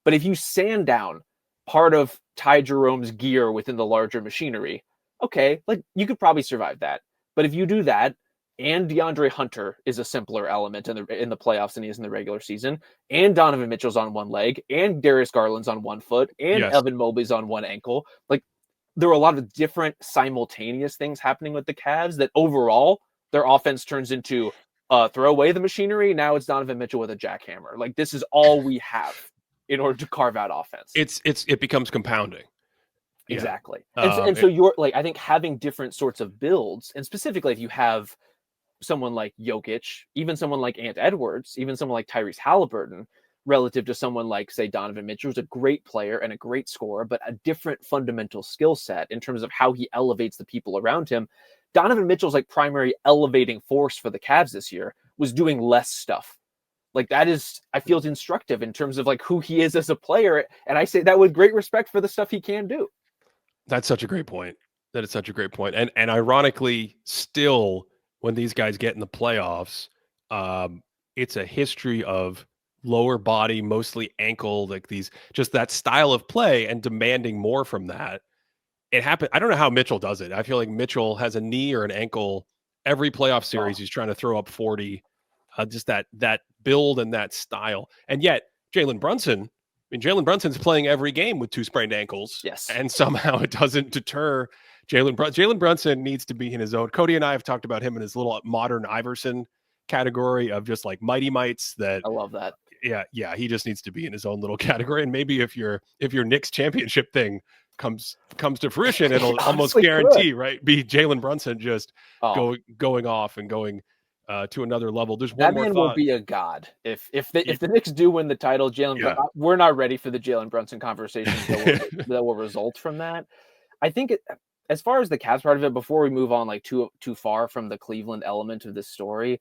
But if you sand down part of Ty Jerome's gear within the larger machinery, okay, like, you could probably survive that. But if you do that, and DeAndre Hunter is a simpler element in the playoffs than he is in the regular season, and Donovan Mitchell's on one leg, and Darius Garland's on one foot, and Evan Mobley's on one ankle. Like, there were a lot of different simultaneous things happening with the Cavs that overall their offense turns into throw away the machinery. Now it's Donovan Mitchell with a jackhammer. Like, this is all we have in order to carve out offense. It becomes compounding. Exactly. And so you're like, I think having different sorts of builds, and specifically if you have someone like Jokic, even someone like Ant Edwards, even someone like Tyrese Halliburton, relative to someone like, say, Donovan Mitchell, who's a great player and a great scorer, but a different fundamental skill set in terms of how he elevates the people around him. Donovan Mitchell's like primary elevating force for the Cavs this year was doing less stuff. Like, that is, I feel, instructive in terms of like who he is as a player. And I say that with great respect for the stuff he can do. That's such a great point. That is such a great point. And ironically, still, when these guys get in the playoffs, it's a history of lower body, mostly ankle, like these, just that style of play and demanding more from that. It happened. I don't know how Mitchell does it. I feel like Mitchell has a knee or an ankle every playoff series. He's trying to throw up 40, just that build and that style. And yet Jalen Brunson's playing every game with 2 sprained ankles. Yes. And somehow it doesn't deter Jalen Brunson needs to be in his own. Cody and I have talked about him in his little modern Iverson category of just like mighty mites that I love that. Yeah. He just needs to be in his own little category. And maybe if your Knicks championship thing comes to fruition, it'll almost guarantee, right, be Jalen Brunson just going off and going to another level. There's one more thought. That man will be a god. If the Knicks do win the title, we're not ready for the Jalen Brunson conversation that will result from that. I think as far as the Cavs part of it, before we move on like too far from the Cleveland element of this story,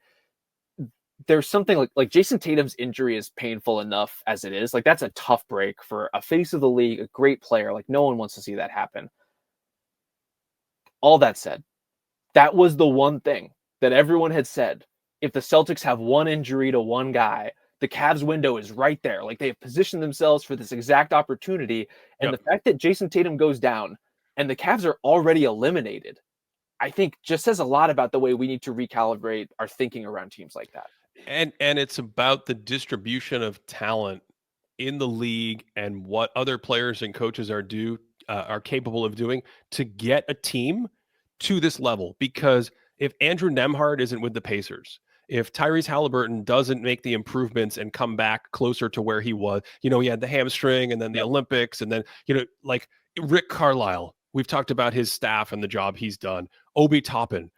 there's something like Jason Tatum's injury is painful enough as it is. Like, that's a tough break for a face of the league, a great player. Like, no one wants to see that happen. All that said, that was the one thing that everyone had said. If the Celtics have one injury to one guy, the Cavs window is right there. Like, they have positioned themselves for this exact opportunity. And the fact that Jason Tatum goes down and the Cavs are already eliminated, I think just says a lot about the way we need to recalibrate our thinking around teams like that. And it's about the distribution of talent in the league and what other players and coaches are capable of doing to get a team to this level. Because if Andrew Nembhard isn't with the Pacers, if Tyrese Halliburton doesn't make the improvements and come back closer to where he was, he had the hamstring and then the Olympics, and then, like Rick Carlisle, we've talked about his staff and the job he's done. Obi Toppin.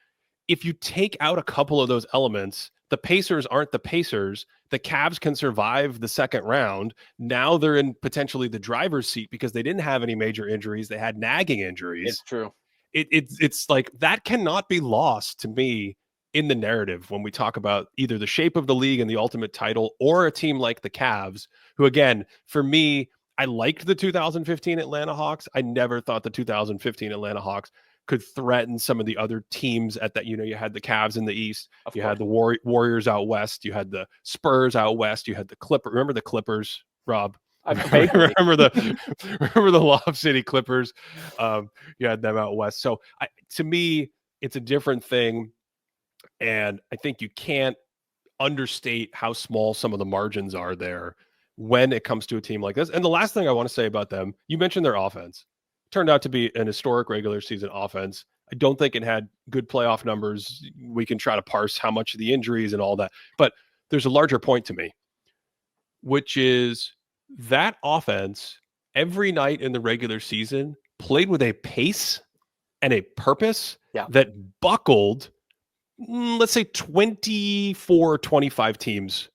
If you take out a couple of those elements, the Pacers aren't the Pacers. The Cavs can survive the second round. Now they're in potentially the driver's seat because they didn't have any major injuries. They had nagging injuries. It's true. It's like that cannot be lost to me in the narrative when we talk about either the shape of the league and the ultimate title or a team like the Cavs, who, again, for me, I liked the 2015 Atlanta Hawks. I never thought the 2015 Atlanta Hawks could threaten some of the other teams at that. You had the Cavs in the East, you had the Warriors out West, you had the Spurs out West, you had the Clippers. Remember the Clippers, Rob? remember the Lob City Clippers. You had them out West. So to me, it's a different thing. And I think you can't understate how small some of the margins are there when it comes to a team like this. And the last thing I want to say about them, you mentioned their offense. Turned out to be an historic regular season offense. I don't think it had good playoff numbers. We can try to parse how much of the injuries and all that. But there's a larger point to me, which is that offense every night in the regular season played with a pace and a purpose that buckled, let's say 24, 25 teams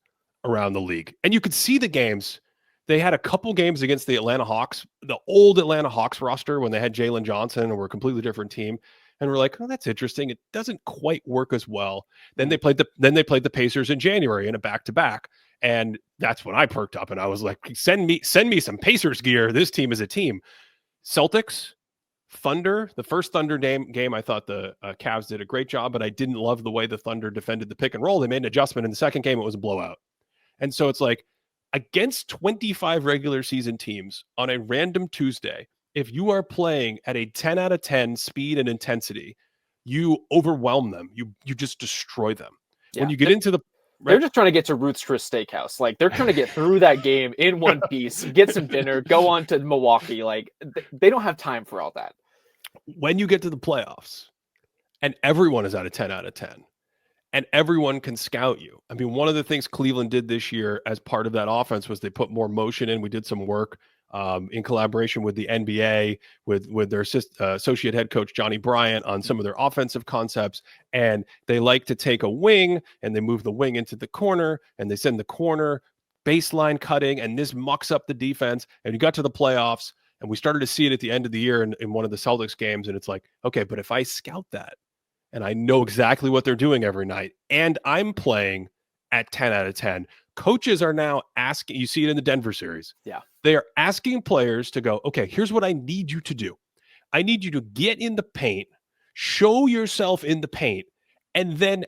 around the league. And you could see the games. They had a couple games against the Atlanta Hawks, the old Atlanta Hawks roster when they had Jalen Johnson and were a completely different team. And we're like, oh, that's interesting. It doesn't quite work as well. Then they played the Pacers in January in a back-to-back. And that's when I perked up and I was like, send me some Pacers gear. This team is a team. Celtics, Thunder, the first Thunder game, I thought the Cavs did a great job, but I didn't love the way the Thunder defended the pick and roll. They made an adjustment in the second game. It was a blowout. And so it's like, against 25 regular season teams on a random Tuesday, if you are playing at a 10 out of 10 speed and intensity, you overwhelm them. You just destroy them. Yeah. When you get into the... They're just trying to get to Ruth's Chris Steakhouse. Like, they're trying to get through that game in one piece, get some dinner, go on to Milwaukee. Like, they don't have time for all that. When you get to the playoffs and everyone is at a 10 out of 10, and everyone can scout you. I mean, one of the things Cleveland did this year as part of that offense was they put more motion in. We did some work in collaboration with the NBA, with their associate head coach, Johnny Bryant, on some of their offensive concepts. And they like to take a wing and they move the wing into the corner and they send the corner baseline cutting, and this mucks up the defense. And you got to the playoffs and we started to see it at the end of the year in one of the Celtics games. And it's like, okay, but if I scout that, and I know exactly what they're doing every night, and I'm playing at 10 out of 10. Coaches are now asking, you see it in the Denver series. Yeah. They are asking players to go, okay, here's what I need you to do. I need you to get in the paint, show yourself in the paint, and then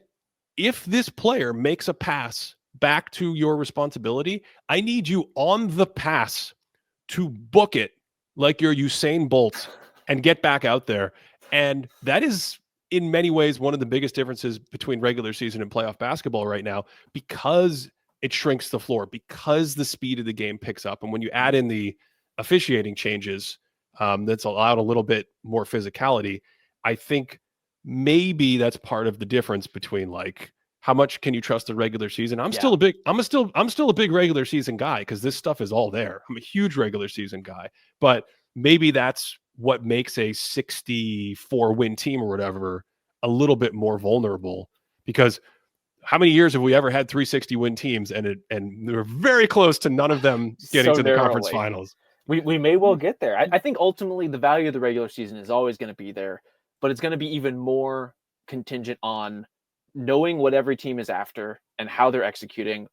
if this player makes a pass back to your responsibility, I need you on the pass to book it like you're Usain Bolt and get back out there. And that is, in many ways, one of the biggest differences between regular season and playoff basketball right now, because it shrinks the floor, because the speed of the game picks up. And when you add in the officiating changes, that's allowed a little bit more physicality. I think maybe that's part of the difference between, like, how much can you trust the regular season? I'm still a big regular season guy, because this stuff is all there. I'm a huge regular season guy, but maybe that's what makes a 64 win team or whatever a little bit more vulnerable, because how many years have we ever had 360 win teams and they're very close to none of them getting to the conference finals. We may well get there. I think ultimately the value of the regular season is always going to be there, but it's going to be even more contingent on knowing what every team is after and how they're executing.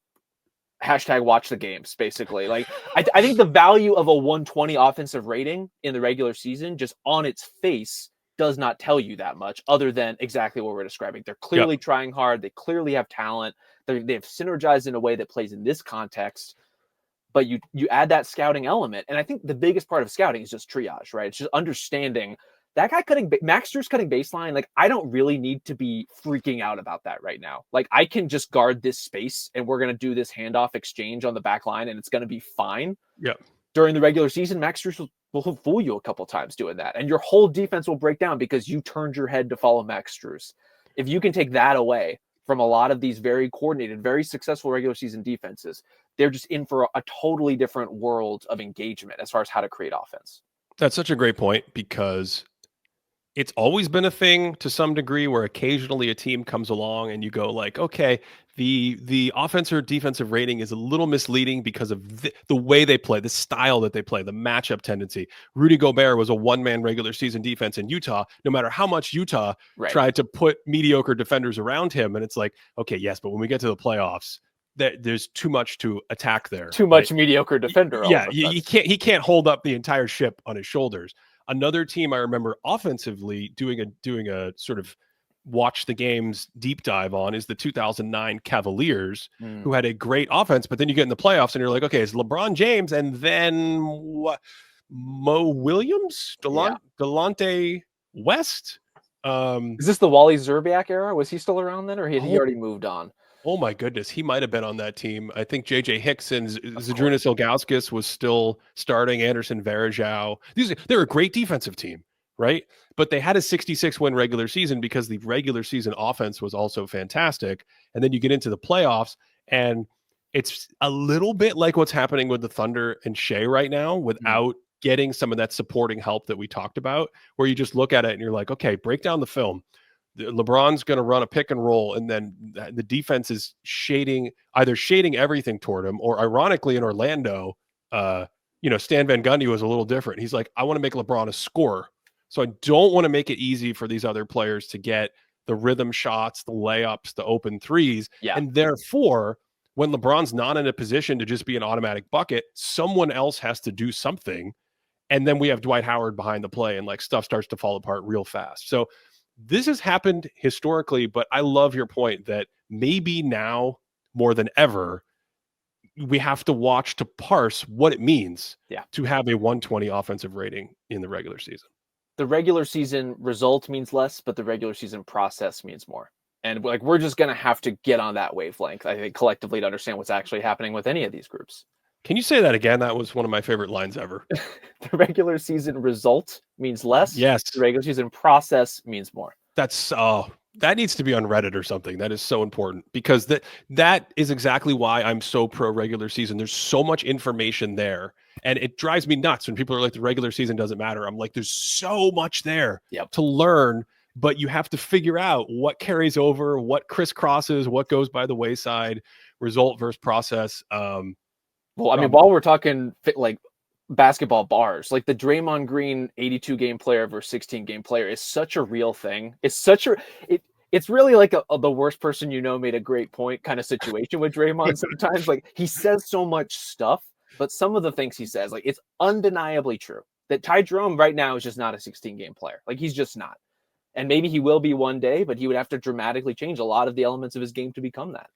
Hashtag watch the games, basically. Like, I think the value of a 120 offensive rating in the regular season, just on its face, does not tell you that much, other than exactly what we're describing. They're clearly trying hard. They clearly have talent. They have synergized in a way that plays in this context. But you add that scouting element. And I think the biggest part of scouting is just triage, right? It's just understanding that guy Max Strus cutting baseline. Like, I don't really need to be freaking out about that right now. Like, I can just guard this space and we're going to do this handoff exchange on the back line and it's going to be fine. Yeah. During the regular season, Max Strus will fool you a couple times doing that. And your whole defense will break down because you turned your head to follow Max Strus. If you can take that away from a lot of these very coordinated, very successful regular season defenses, they're just in for a totally different world of engagement as far as how to create offense. That's such a great point, because it's always been a thing to some degree where occasionally a team comes along and you go like, okay, the offensive or defensive rating is a little misleading because of the way they play, the style that they play, the matchup tendency. Rudy Gobert was a one-man regular season defense in Utah, no matter how much Utah tried to put mediocre defenders around him. And it's like, okay, yes, but when we get to the playoffs, that there's too much to attack there. Too much mediocre defender. Yeah, he can't hold up the entire ship on his shoulders. Another team I remember offensively doing a sort of watch the games deep dive on is the 2009 Cavaliers, who had a great offense, but then you get in the playoffs and you're like, okay, it's LeBron James and then what? Mo Williams, Delonte West. Is this the Wally Szczerbiak era? Was he still around then, or had he already moved on? Oh my goodness, he might have been on that team. I think JJ Hickson, Zadrunas Ilgauskas was still starting. Anderson Varejao. They're a great defensive team, right? But they had a 66-win regular season because the regular season offense was also fantastic. And then you get into the playoffs, and it's a little bit like what's happening with the Thunder and Shea right now, without getting some of that supporting help that we talked about, where you just look at it and you're like, okay, break down the film. LeBron's going to run a pick and roll, and then the defense is either shading everything toward him, or ironically in Orlando, Stan Van Gundy was a little different. He's like, I want to make LeBron a scorer. So I don't want to make it easy for these other players to get the rhythm shots, the layups, the open threes. Yeah. And therefore, when LeBron's not in a position to just be an automatic bucket, someone else has to do something. And then we have Dwight Howard behind the play, and like stuff starts to fall apart real fast. So this has happened historically, but I love your point that maybe now more than ever, we have to watch to parse what it means to have a 120 offensive rating in the regular season. The regular season result means less, but the regular season process means more. And like, we're just going to have to get on that wavelength, I think, collectively, to understand what's actually happening with any of these groups. Can you say that again? That was one of my favorite lines ever. The regular season result means less. Yes. The regular season process means more. That needs to be on Reddit or something. That is so important, because that is exactly why I'm so pro regular season. There's so much information there, and it drives me nuts when people are like, the regular season doesn't matter. I'm like, there's so much there to learn, but you have to figure out what carries over, what crisscrosses, what goes by the wayside, result versus process. Well, I mean, while we're talking like basketball bars, like the Draymond Green 82 game player versus 16 game player is such a real thing. It's really like the worst person made a great point kind of situation with Draymond sometimes. Like, he says so much stuff, but some of the things he says, like, it's undeniably true that Ty Jerome right now is just not a 16 game player. Like, he's just not. And maybe he will be one day, but he would have to dramatically change a lot of the elements of his game to become that.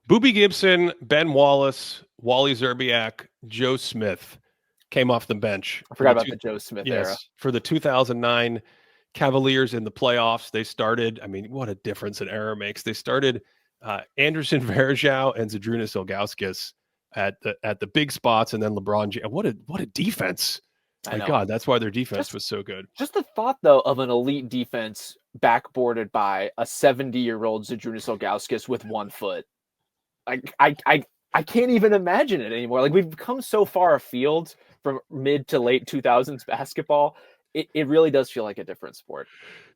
Boobie Gibson, Ben Wallace, Wally Szczerbiak, Joe Smith came off the bench. I forgot about the Joe Smith era. For the 2009 Cavaliers in the playoffs. They started, I mean, what a difference an era makes. They started Anderson Varejao and Zadrunas Ilgauskas at the big spots, and then LeBron James. What a defense. My God, that's why their defense was so good. Just the thought, though, of an elite defense backboarded by a 70-year-old Zadrunas Ilgauskas with 1 foot. I can't even imagine it anymore. Like, we've come so far afield from mid to late 2000s basketball. It really does feel like a different sport.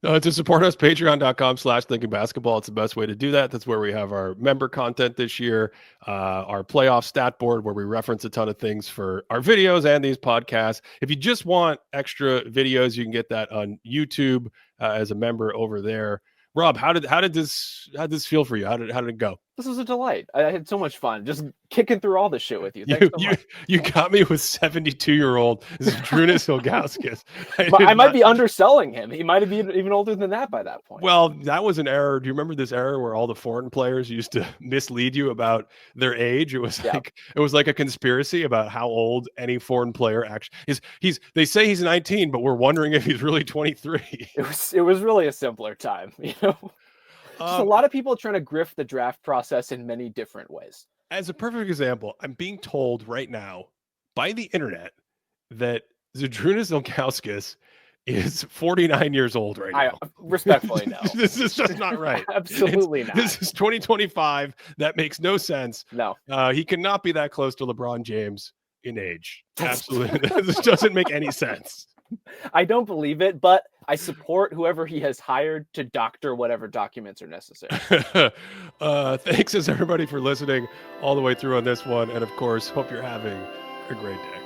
To support us, patreon.com/thinkingbasketball. It's the best way to do that. That's where we have our member content this year, our playoff stat board where we reference a ton of things for our videos and these podcasts. If you just want extra videos, you can get that on YouTube as a member over there. Rob, how did this feel for you? How did it go? This was a delight. I had so much fun just kicking through all this shit with you. Thanks so much. You got me with 72-year-old Zadrunas Ilgauskas. I might be underselling him. He might have been even older than that by that point. Well, that was an error. Do you remember this era where all the foreign players used to mislead you about their age? It was like a conspiracy about how old any foreign player actually is. They say he's 19, but we're wondering if he's really 23. It was really a simpler time, Just a lot of people trying to grift the draft process in many different ways. As a perfect example, I'm being told right now by the internet that Zadrunas Ilgauskas is 49 years old right now. Respectfully, no. This is just not right. Absolutely not. This is 2025. That makes no sense. No. He cannot be that close to LeBron James in age. Absolutely. This doesn't make any sense. I don't believe it, but I support whoever he has hired to doctor whatever documents are necessary. Thanks as everybody for listening all the way through on this one. And of course, hope you're having a great day.